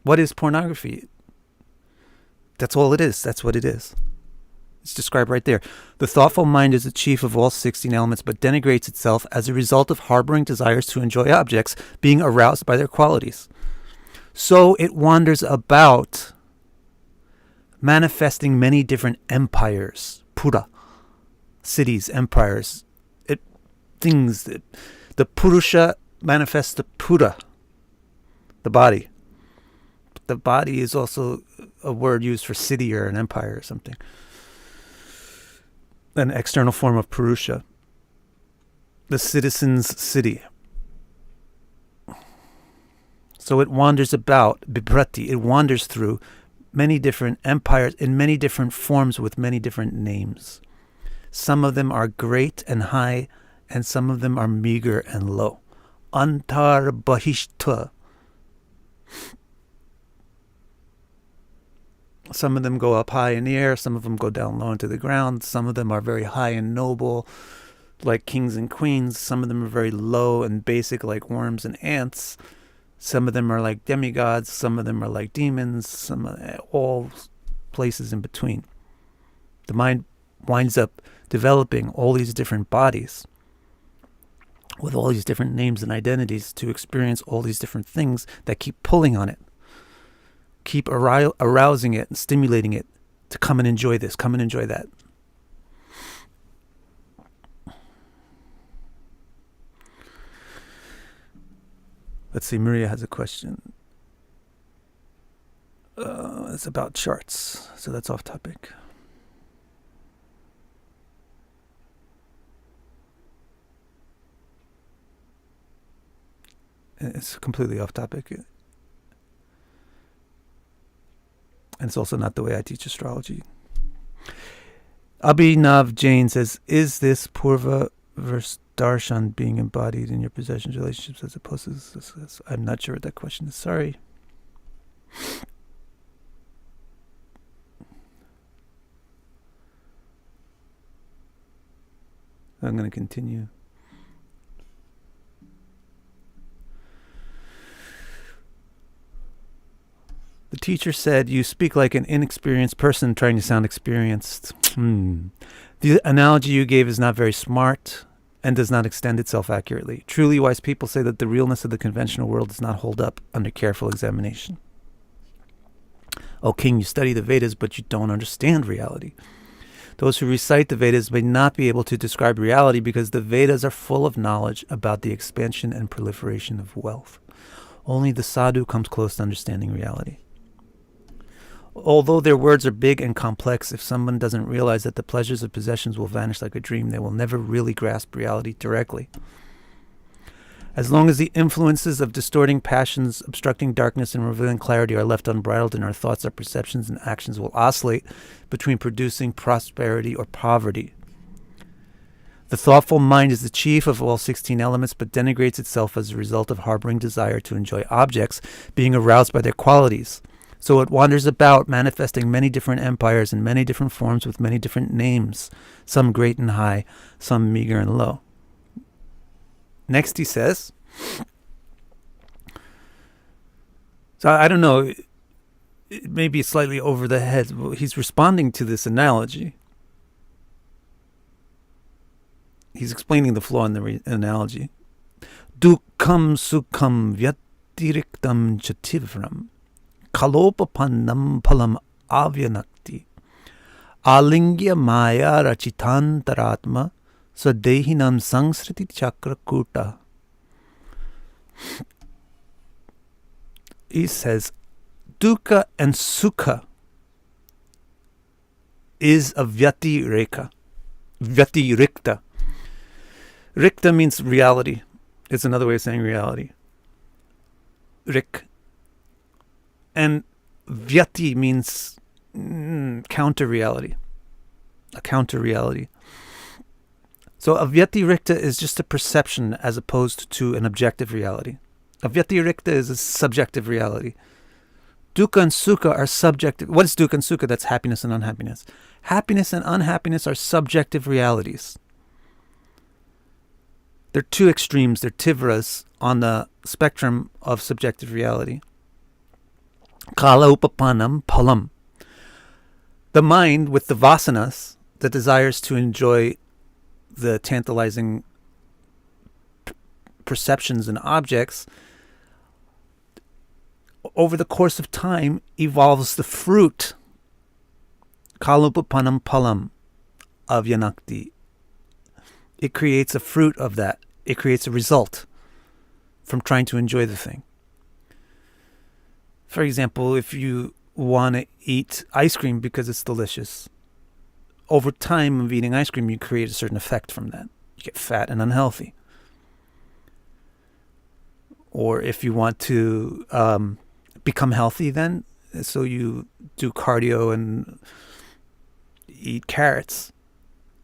What is pornography? That's all it is. That's what it is. It's described right there. The thoughtful mind is the chief of all 16 elements, but denigrates itself as a result of harboring desires to enjoy objects, being aroused by their qualities. So it wanders about, manifesting many different empires, pura, cities, empires, things. The purusha manifests the pura, the body. The body is also a word used for city or an empire or something. An external form of purusha. The citizen's city. So it wanders about, bibrati, it wanders through many different empires in many different forms with many different names. Some of them are great and high, and some of them are meager and low. Antar bahishta. Some of them go up high in the air, some of them go down low into the ground, some of them are very high and noble, like kings and queens, some of them are very low and basic, like worms and ants, some of them are like demigods, some of them are like demons, all places in between. The mind winds up developing all these different bodies with all these different names and identities to experience all these different things that keep pulling on it. Keep arousing it and stimulating it to come and enjoy this, come and enjoy that. Let's see, Maria has a question. It's about charts, so that's off topic. It's completely off topic. And it's also not the way I teach astrology. Abhinav Jain says, is this Purva versus Darshan being embodied in your possessions relationships as opposed to this? I'm not sure what that question is. Sorry. I'm going to continue. The teacher said, you speak like an inexperienced person trying to sound experienced. The analogy you gave is not very smart and does not extend itself accurately. Truly wise people say that the realness of the conventional world does not hold up under careful examination. O king, you study the Vedas, but you don't understand reality. Those who recite the Vedas may not be able to describe reality because the Vedas are full of knowledge about the expansion and proliferation of wealth. Only the sādhu comes close to understanding reality. Although their words are big and complex, if someone doesn't realize that the pleasures of possessions will vanish like a dream, they will never really grasp reality directly. As long as the influences of distorting passions, obstructing darkness, and revealing clarity are left unbridled in our thoughts, our perceptions and actions will oscillate between producing prosperity or poverty. The thoughtful mind is the chief of all 16 elements, but denigrates itself as a result of harboring desire to enjoy objects, being aroused by their qualities. So it wanders about, manifesting many different empires in many different forms with many different names, some great and high, some meager and low. Next he says, so I don't know, it may be slightly over the head. He's responding to this analogy. He's explaining the flaw in the analogy. Dukkam sukham vyatiriktam chativram. Kalopapannam palam avyanakti alingya maya rachitantaratma sadehinam sangsriti chakrakuta. He says, dukkha and sukha is a vyatireka. Vyatirikta. Rikta means reality. It's another way of saying reality. Rik. And vyati means counter reality. A counter reality. So a vyatirikta is just a perception as opposed to an objective reality. A vyatirikta is a subjective reality. Dukkha and sukha are subjective. What is dukkha and sukha? That's happiness and unhappiness. Happiness and unhappiness are subjective realities. They're two extremes. They're tivras on the spectrum of subjective reality. Kala upapanam palam. The mind with the vasanas, the desires to enjoy the tantalizing perceptions and objects, over the course of time evolves the fruit, kalupapanam palam, of yanakti. It creates a fruit of that. It creates a result from trying to enjoy the thing. For example, if you want to eat ice cream because it's delicious, over time of eating ice cream, you create a certain effect from that. You get fat and unhealthy. Or if you want to become healthy, then so you do cardio and eat carrots,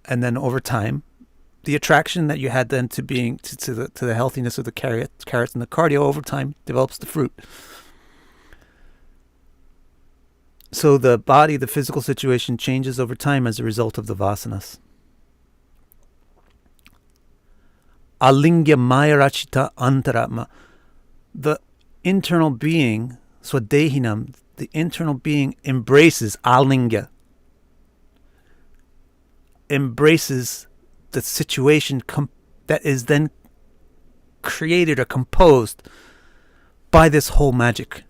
and then over time, the attraction that you had then to being to the healthiness of the carrots and the cardio over time develops the fruit. So the body, the physical situation changes over time as a result of the vasanas. Alingya mayarachita antaratma. The internal being, swadehinam, the internal being embraces alingya, embraces the situation that is then created or composed by this whole magic.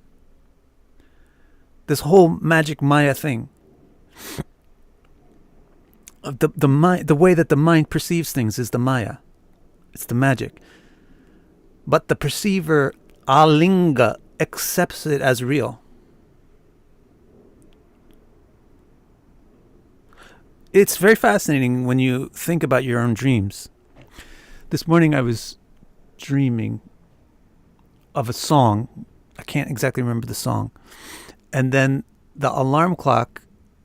This whole magic Maya thing. The way that the mind perceives things is the Maya. It's the magic. But the perceiver, alinga, accepts it as real. It's very fascinating when you think about your own dreams. This morning I was dreaming of a song. I can't exactly remember the song. And then the alarm clock,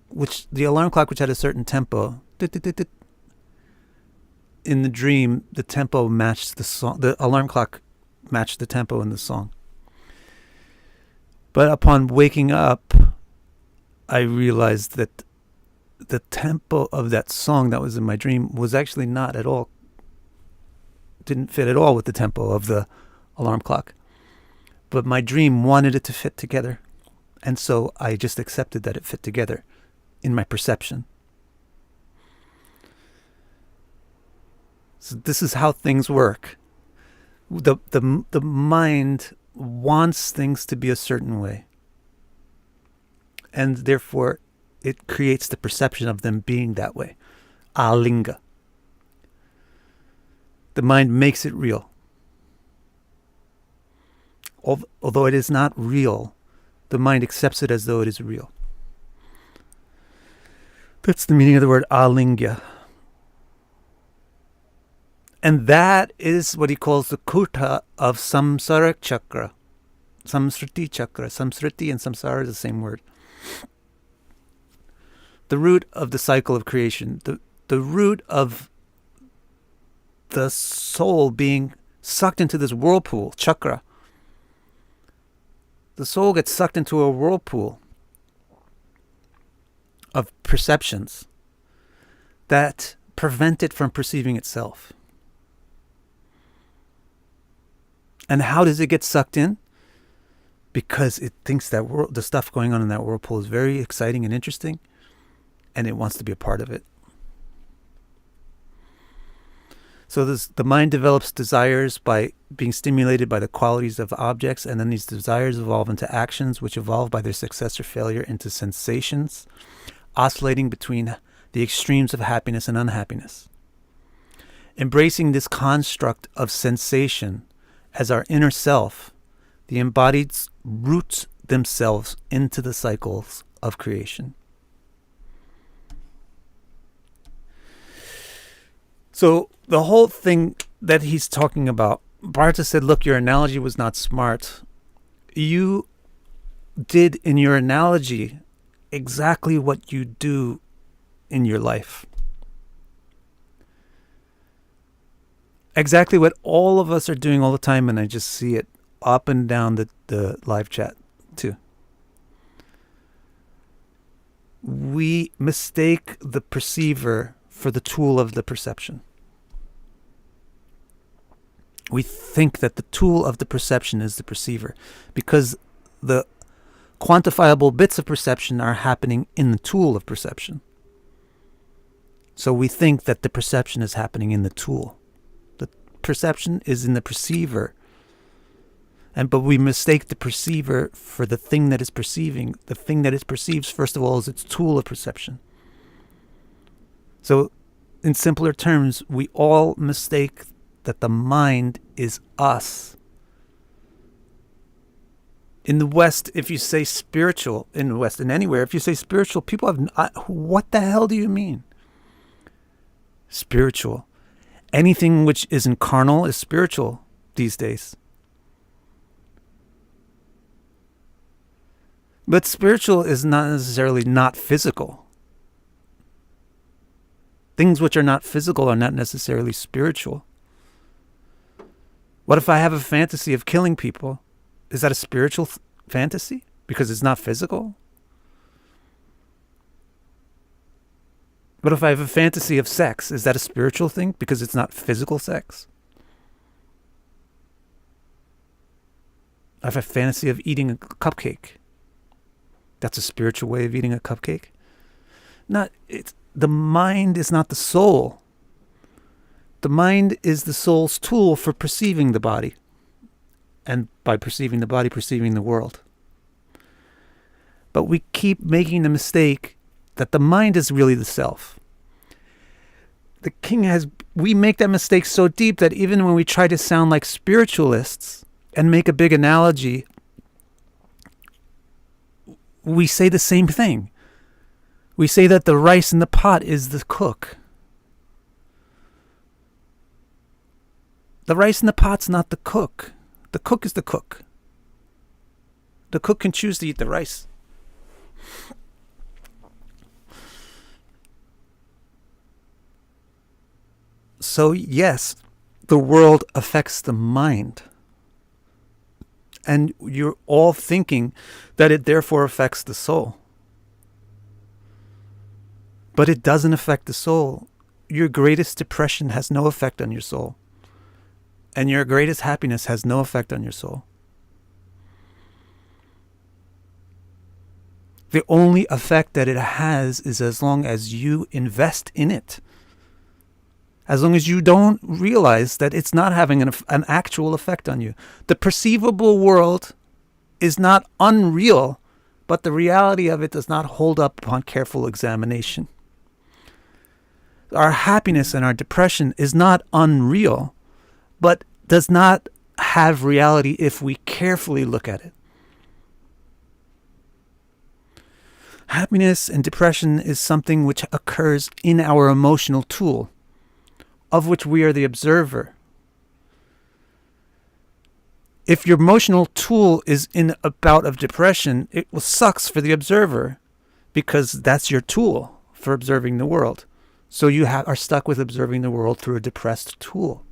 which had a certain tempo, in the dream, the tempo matched the song. The alarm clock matched the tempo in the song. But upon waking up, I realized that the tempo of that song that was in my dream was actually not at all, didn't fit at all with the tempo of the alarm clock. But my dream wanted it to fit together. And so I just accepted that it fit together in my perception. So this is how things work. The mind wants things to be a certain way. And therefore, it creates the perception of them being that way. Alinga. The mind makes it real. Although it is not real, the mind accepts it as though it is real. That's the meaning of the word alingya. And that is what he calls the kurta of samsara chakra. Samsriti chakra. Samsriti and samsara are the same word. The root of the cycle of creation. The root of the soul being sucked into this whirlpool, chakra. The soul gets sucked into a whirlpool of perceptions that prevent it from perceiving itself. And how does it get sucked in? Because it thinks that the stuff going on in that whirlpool is very exciting and interesting, and it wants to be a part of it. So the mind develops desires by being stimulated by the qualities of objects, and then these desires evolve into actions, which evolve by their success or failure into sensations, oscillating between the extremes of happiness and unhappiness. Embracing this construct of sensation as our inner self, the embodied roots themselves into the cycles of creation. So the whole thing that he's talking about, Bharata said, look, your analogy was not smart. You did in your analogy exactly what you do in your life. Exactly what all of us are doing all the time, and I just see it up and down the live chat too. We mistake the perceiver for the tool of the perception. We think that the tool of the perception is the perceiver because the quantifiable bits of perception are happening in the tool of perception. So we think that the perception is happening in the tool. The perception is in the perceiver. But we mistake the perceiver for the thing that is perceiving. The thing that it perceives, first of all, is its tool of perception. So, in simpler terms, we all mistake that the mind is us. In the West, if you say spiritual, in the West and anywhere, if you say spiritual, people have, what the hell do you mean? Spiritual. Anything which isn't carnal is spiritual these days. But spiritual is not necessarily not physical. Things which are not physical are not necessarily spiritual. What if I have a fantasy of killing people? Is that a spiritual fantasy? Because it's not physical? What if I have a fantasy of sex? Is that a spiritual thing? Because it's not physical sex? I have a fantasy of eating a cupcake. That's a spiritual way of eating a cupcake? The mind is not the soul. The mind is the soul's tool for perceiving the body. And by perceiving the body, perceiving the world. But we keep making the mistake that the mind is really the self. We make that mistake so deep that even when we try to sound like spiritualists and make a big analogy, we say the same thing. We say that the rice in the pot is the cook. The rice in the pot's not the cook. The cook is the cook. The cook can choose to eat the rice. So yes, the world affects the mind. And you're all thinking that it therefore affects the soul. But it doesn't affect the soul. Your greatest depression has no effect on your soul. And your greatest happiness has no effect on your soul. The only effect that it has is as long as you invest in it. As long as you don't realize that it's not having an actual effect on you. The perceivable world is not unreal, but the reality of it does not hold up upon careful examination. Our happiness and our depression is not unreal, but does not have reality if we carefully look at it. Happiness and depression is something which occurs in our emotional tool, of which we are the observer. If your emotional tool is in a bout of depression, it sucks for the observer because that's your tool for observing the world. So you are stuck with observing the world through a depressed tool.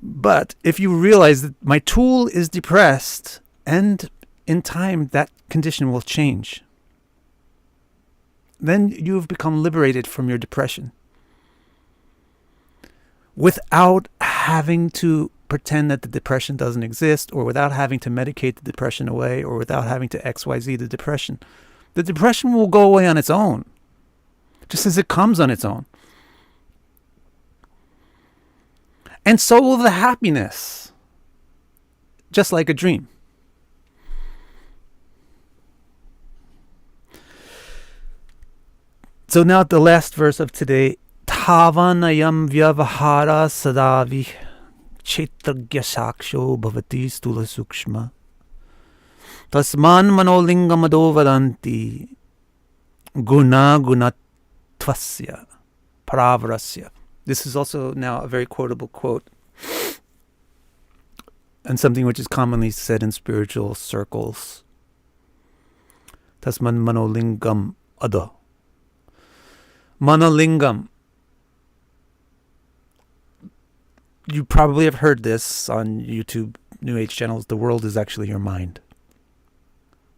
But if you realize that my tool is depressed, and in time that condition will change, then you've become liberated from your depression without having to pretend that the depression doesn't exist, or without having to medicate the depression away, or without having to XYZ the depression. The depression will go away on its own, just as it comes on its own. And so will the happiness, just like a dream. So now the last verse of today. Tavanayam vyavahara sadavi chetragya saksho bhavati stula sukshma tasman manolingam adovadanti guna gunat satvasya paravarasya. This is also now a very quotable quote, and something which is commonly said in spiritual circles. Tasman manolingam ada. Manolingam. You probably have heard this on YouTube, New Age channels. The world is actually your mind.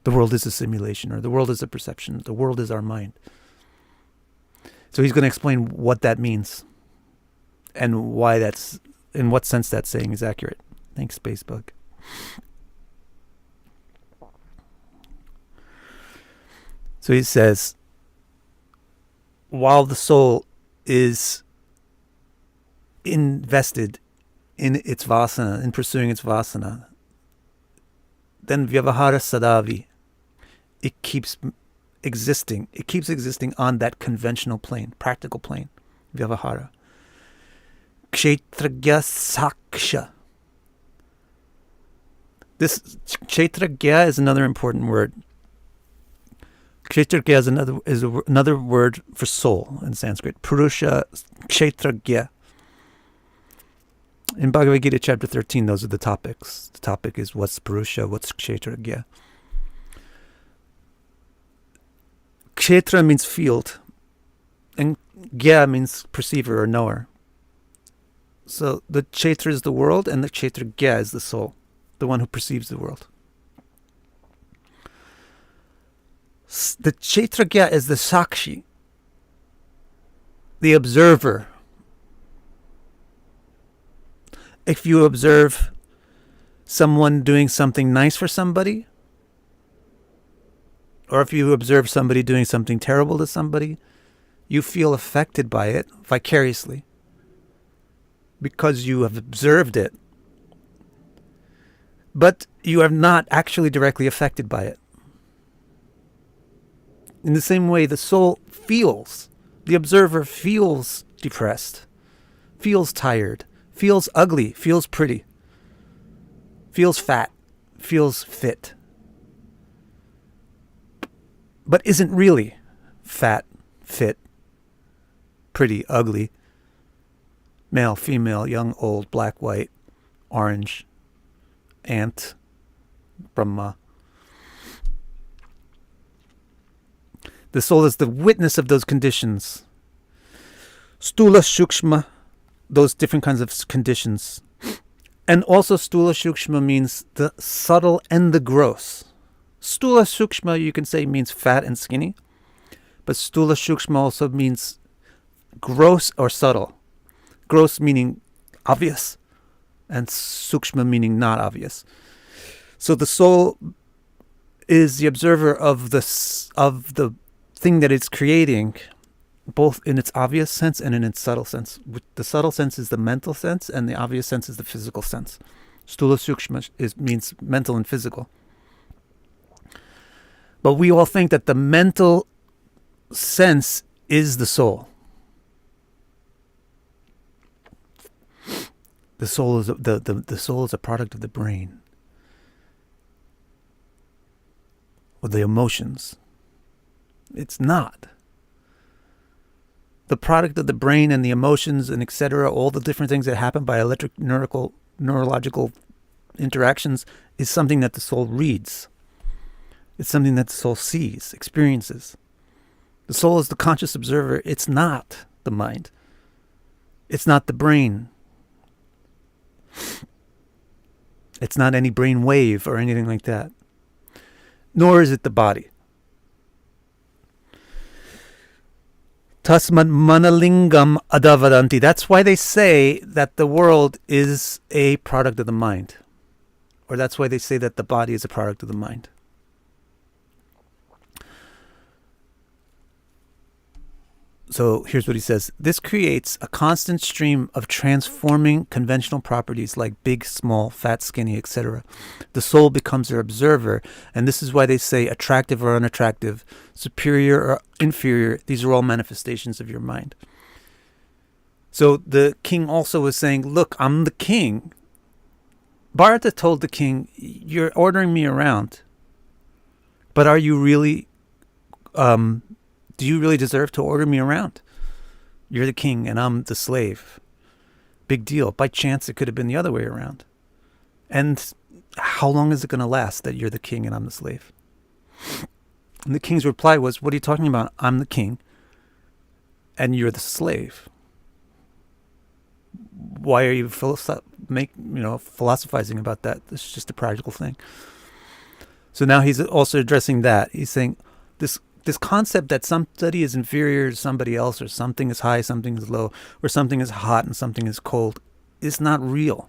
The world is a simulation, or the world is a perception. The world is our mind. So he's going to explain what that means and why that's, in what sense that saying is accurate. Thanks, Space Bug. So he says, while the soul is invested in its vasana, in pursuing its vasana, then vyavahara sadavi, it keeps existing. It keeps existing on that conventional plane, practical plane, vyavahara. Kshetragya saksha. This kshetragya is another important word. Kshetragya is another word for soul in Sanskrit. Purusha kshetragya. In Bhagavad Gita chapter 13, those are the topics. The topic is what's Purusha, what's Kshetragya. Kshetra means field, and Gya means perceiver or knower. So the Kshetra is the world, and the Kshetragya is the soul, the one who perceives the world. The Kshetragya is the Sakshi, the observer. If you observe someone doing something nice for somebody, or if you observe somebody doing something terrible to somebody, you feel affected by it vicariously because you have observed it. But you are not actually directly affected by it. In the same way, the soul feels, the observer feels depressed, feels tired, feels ugly, feels pretty, feels fat, feels fit, but isn't really fat, fit, pretty, ugly, male, female, young, old, black, white, orange, ant, Brahma. The soul is the witness of those conditions. Stula Shukshma, those different kinds of conditions. And also Stula Shukshma means the subtle and the gross. Stula Shukshma, you can say, means fat and skinny. But Stula Shukshma also means gross or subtle. Gross meaning obvious, and Sukshma meaning not obvious. So the soul is the observer of the thing that it's creating, both in its obvious sense and in its subtle sense. The subtle sense is the mental sense, and the obvious sense is the physical sense. Stula Sukshma means mental and physical. But we all think that the mental sense is the soul. The soul is the soul is a product of the brain, or the emotions. It's not. The product of the brain and the emotions and etc., all the different things that happen by neurological interactions, is something that the soul reads. It's something that the soul sees, experiences. The soul is the conscious observer. It's not the mind. It's not the brain. It's not any brain wave or anything like that. Nor is it the body. Tasman manalingam adavadanti. That's why they say that the world is a product of the mind. Or that's why they say that the body is a product of the mind. So here's what he says. This creates a constant stream of transforming conventional properties like big, small, fat, skinny, etc. The soul becomes their observer, and this is why they say attractive or unattractive, superior or inferior. These are all manifestations of your mind. So the king also was saying, look, I'm the king. Bharata told the king, you're ordering me around, but are you really Do you really deserve to order me around? You're the king and I'm the slave. Big deal. By chance, it could have been the other way around. And how long is it going to last that you're the king and I'm the slave? And the king's reply was, what are you talking about? I'm the king and you're the slave. Why are you philosophizing about that? This is just a practical thing. So now he's also addressing that. He's saying this concept that somebody is inferior to somebody else, or something is high, something is low, or something is hot and something is cold, is not real.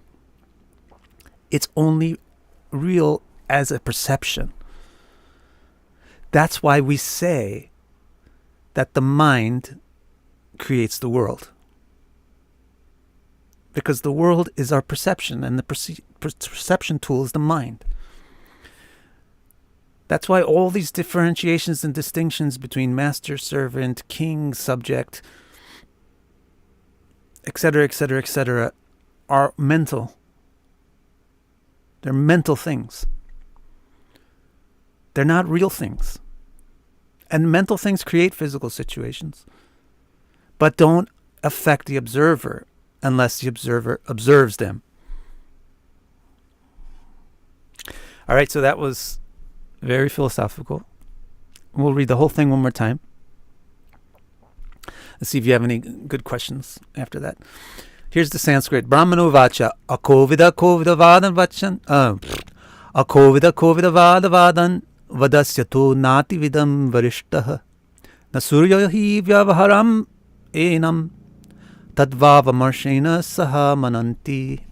It's only real as a perception. That's why we say that the mind creates the world. Because the world is our perception, and the perception tool is the mind. That's why all these differentiations and distinctions between master, servant, king, subject, etc., etc., etc., are mental. They're mental things. They're not real things. And mental things create physical situations, but don't affect the observer unless the observer observes them. All right, so that was very philosophical. We'll read the whole thing one more time. Let's see if you have any good questions after that. Here's the Sanskrit. Brahmano vacha akovida kovida vadan vachan akovida kovida vada vadan vadasya to nati vidam varishtah na surya hi vyavaharam enam tadvava marshena saha mananti.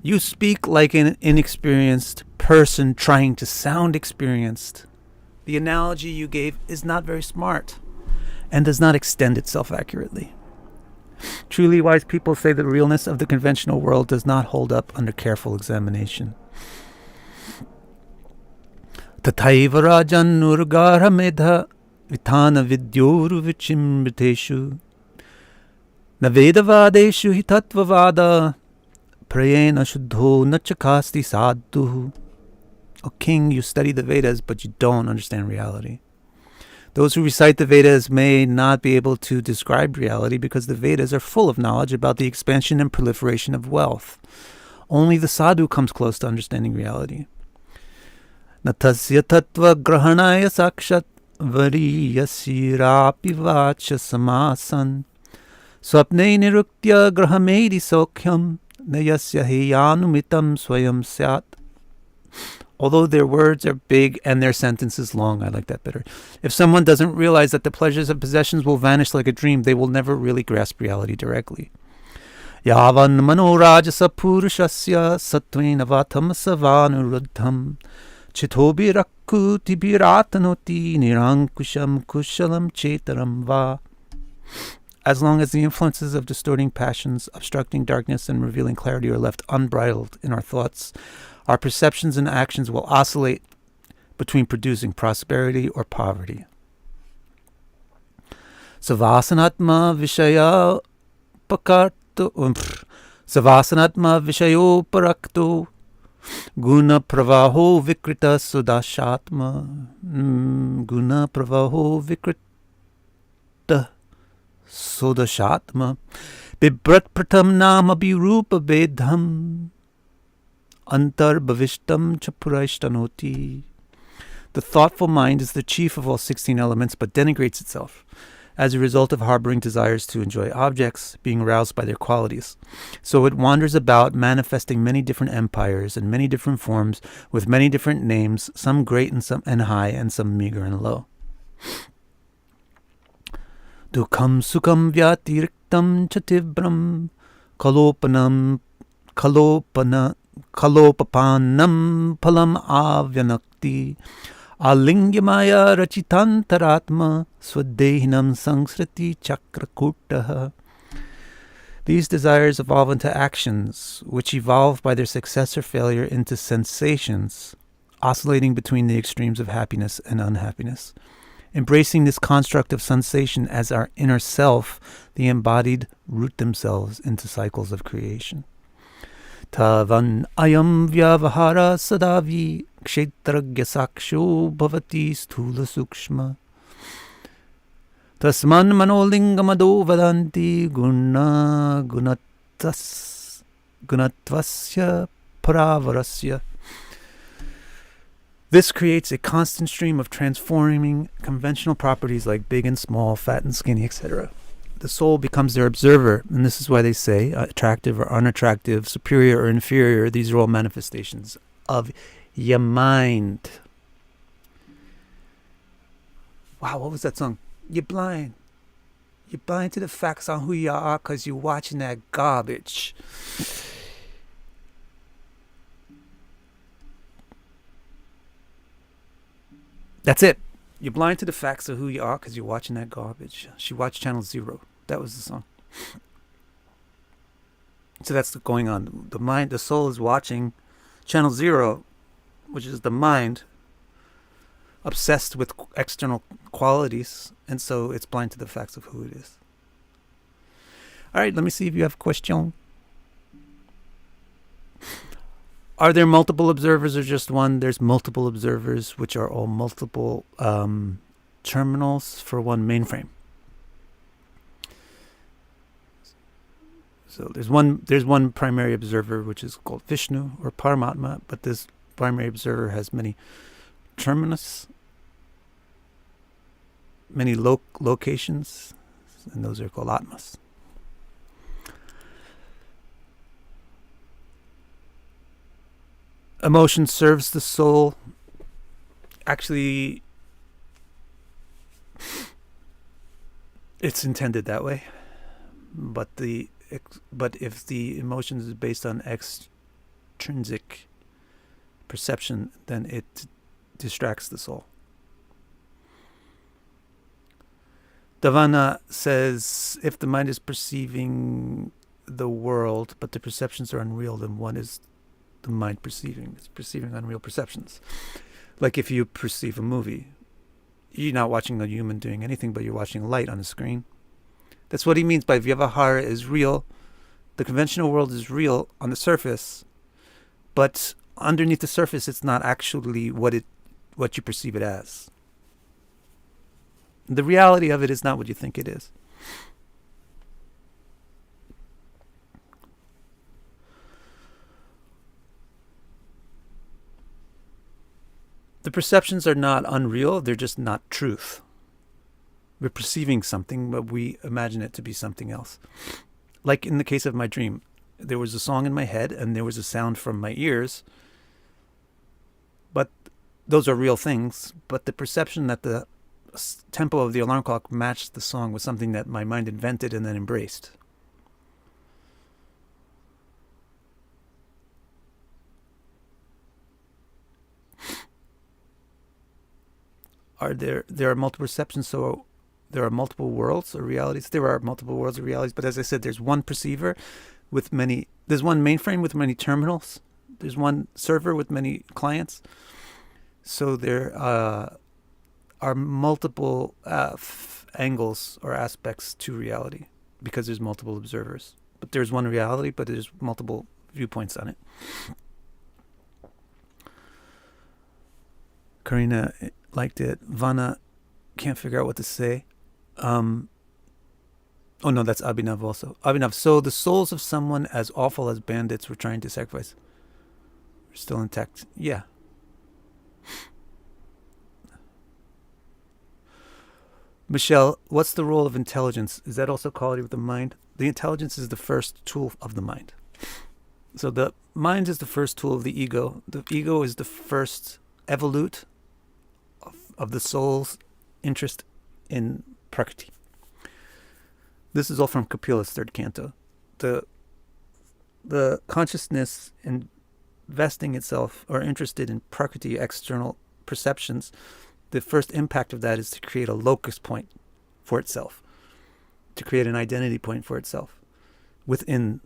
You speak like an inexperienced person trying to sound experienced. The analogy you gave is not very smart and does not extend itself accurately. Truly wise people say the realness of the conventional world does not hold up under careful examination. Tathaiva rajan nurgara medha vitana vidyoru vichimriteshu navedavadeshu hitatvavada prayena shuddho nachakasti sādhu. O king, you study the Vedas, but you don't understand reality. Those who recite the Vedas may not be able to describe reality because the Vedas are full of knowledge about the expansion and proliferation of wealth. Only the sādhu comes close to understanding reality. Natasya tattva grahanaya sakshat variyasirapi vacha samasan swapne niruktya grahamedi sokhyam nayasya heyanumitam swayam syat. Although their words are big and their sentences long, I like that better. If someone doesn't realize that the pleasures of possessions will vanish like a dream, they will never really grasp reality directly. Yavan manorajasa purushasya satvena vatam savanuruddham chitobi rakuti biratanoti nirankusham kushalam chetaram va. As long as the influences of distorting passions, obstructing darkness, and revealing clarity are left unbridled in our thoughts, our perceptions and actions will oscillate between producing prosperity or poverty. Savasanatma vishaya parakto guna pravaho vikrita sudashatma guna pravaho vikrita sudashatma bibrat pratam nama birupa bedham antar bhavishtam chapurashtanoti. The thoughtful mind is the chief of all 16 elements, but denigrates itself as a result of harboring desires to enjoy objects, being aroused by their qualities. So it wanders about, manifesting many different empires and many different forms, with many different names, some great and some and high, and some meager and low. Dukham sukham vyatiriktam chatibram kalopanam kalopapanam palam avyanakti alingyamaya rachitantaratma swadehinam sangsriti chakrakutaha. These desires evolve into actions, which evolve by their success or failure into sensations, oscillating between the extremes of happiness and unhappiness. Embracing this construct of sensation as our inner self, the embodied root themselves into cycles of creation. Tavan ayam vyavahara sadavi kshetragya saksho bhavati sthula sukshma Tasman manolingamado vadanti gunatvasya paravarasya. This creates a constant stream of transforming conventional properties like big and small, fat and skinny, etc. The soul becomes their observer, and this is why they say attractive or unattractive, superior or inferior. These are all manifestations of your mind. Wow, what was that song? You're blind. You're blind to the facts on who you are because you're watching that garbage. That's it. You're blind to the facts of who you are because you're watching that garbage. She watched Channel Zero. That was the song. So that's going on. The mind, the soul is watching Channel Zero, which is the mind, obsessed with external qualities, and so it's blind to the facts of who it is. All right, let me see if you have a question. Are there multiple observers or just one? There's multiple observers, which are all multiple terminals for one mainframe. So there's one primary observer, which is called Vishnu or Paramatma, but this primary observer has many terminus, many locations, and those are called Atmas. Emotion serves the soul. Actually, it's intended that way, but if the emotion is based on extrinsic perception, then it distracts the soul. Davana says, if the mind is perceiving the world, but the perceptions are unreal, then one is the mind perceiving. It's perceiving unreal perceptions. Like if you perceive a movie, you're not watching a human doing anything, but you're watching light on the screen. That's what he means by Vyavahara is real. The conventional world is real on the surface, but underneath the surface, it's not actually what you perceive it as. The reality of it is not what you think it is. The perceptions are not unreal, they're just not truth. We're perceiving something, but we imagine it to be something else. Like in the case of my dream, there was a song in my head and there was a sound from my ears, but those are real things. But the perception that the tempo of the alarm clock matched the song was something that my mind invented and then embraced. There are multiple perceptions, so there are multiple worlds or realities. There are multiple worlds or realities, but as I said, there's one perceiver with many. There's one mainframe with many terminals. There's one server with many clients. So there are multiple angles or aspects to reality because there's multiple observers. But there's one reality, but there's multiple viewpoints on it. Karina liked it. Vana can't figure out what to say. Oh no, that's Abhinav also. Abhinav, so the souls of someone as awful as bandits were trying to sacrifice are still intact. Yeah. Michelle, what's the role of intelligence? Is that also quality with the mind? The intelligence is the first tool of the mind. So the mind is the first tool of the ego. The ego is the first evolute of the soul's interest in Prakriti. This is all from Kapila's third canto. The consciousness investing itself or interested in Prakriti, external perceptions, the first impact of that is to create a locus point for itself, to create an identity point for itself within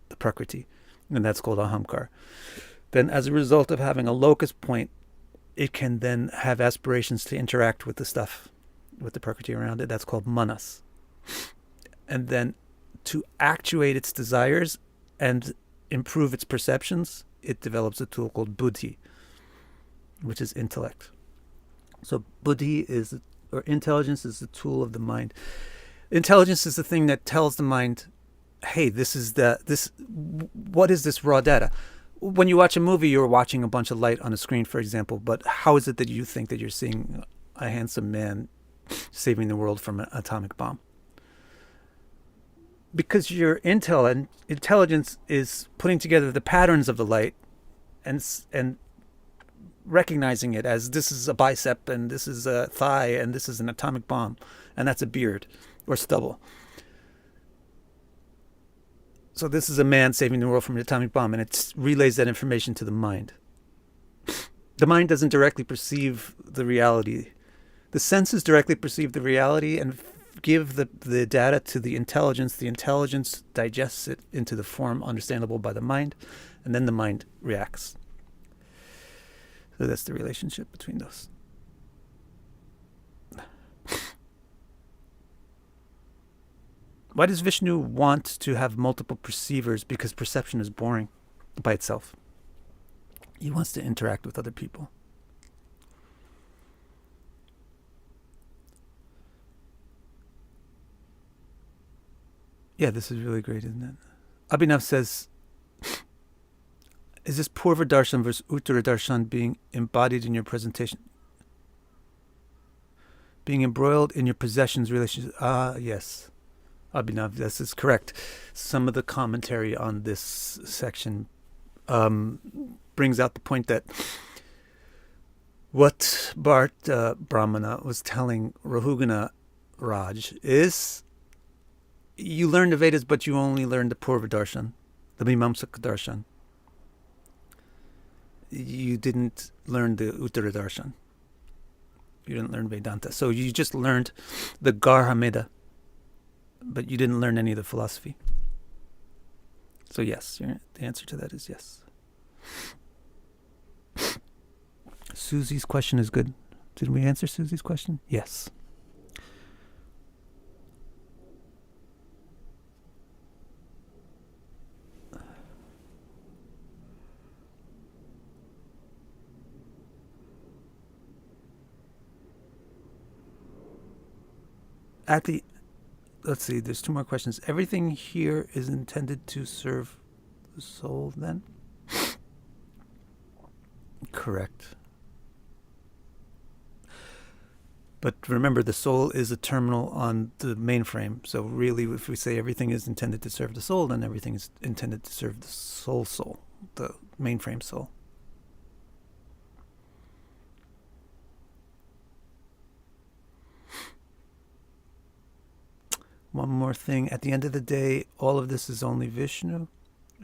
the Prakriti, and that's called ahamkar. Then as a result of having a locus point, it can then have aspirations to interact with the stuff, with the Prakriti around it. That's called manas. And then to actuate its desires and improve its perceptions, it develops a tool called buddhi, which is intellect. So buddhi is or intelligence is the tool of the mind. Intelligence is the thing that tells the mind, hey, what is this raw data? When you watch a movie, you're watching a bunch of light on a screen, for example, but how is it that you think that you're seeing a handsome man saving the world from an atomic bomb? Because your intelligence is putting together the patterns of the light and recognizing it as this is a bicep and this is a thigh and this is an atomic bomb and that's a beard or stubble. So this is a man saving the world from an atomic bomb, and it relays that information to the mind. The mind doesn't directly perceive the reality. The senses directly perceive the reality and give the data to the intelligence. The intelligence digests it into the form understandable by the mind, and then the mind reacts. So that's the relationship between those. Why does Vishnu want to have multiple perceivers? Because perception is boring by itself. He wants to interact with other people. Yeah, this is really great, isn't it? Abhinav says, is this Purva Darshan versus Uttara Darshan being embodied in your presentation? Being embroiled in your possessions relationship? Yes. Abhinav, this is correct. Some of the commentary on this section brings out the point that what Bharat Brahmana was telling Rahugana Raj is, you learn the Vedas, but you only learn the Purva Darshan, the Mimamsaka Darshan. You didn't learn the Uttara Darshan. You didn't learn Vedanta. So you just learned the Garha Meda, but you didn't learn any of the philosophy. So yes, the answer to that is yes. Susie's question is good. Did we answer Susie's question? Yes. Let's see, there's two more questions. Everything here is intended to serve the soul then? Correct. But remember, the soul is a terminal on the mainframe. So really, if we say everything is intended to serve the soul, then everything is intended to serve the soul, the mainframe soul. One more thing. At the end of the day, all of this is only Vishnu.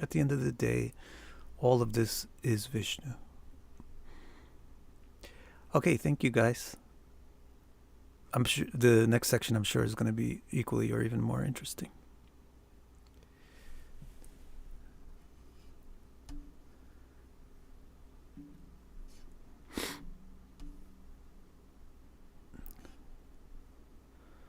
At the end of the day, all of this is Vishnu. Okay, thank you guys. I'm sure the next section, I'm sure, is going to be equally or even more interesting.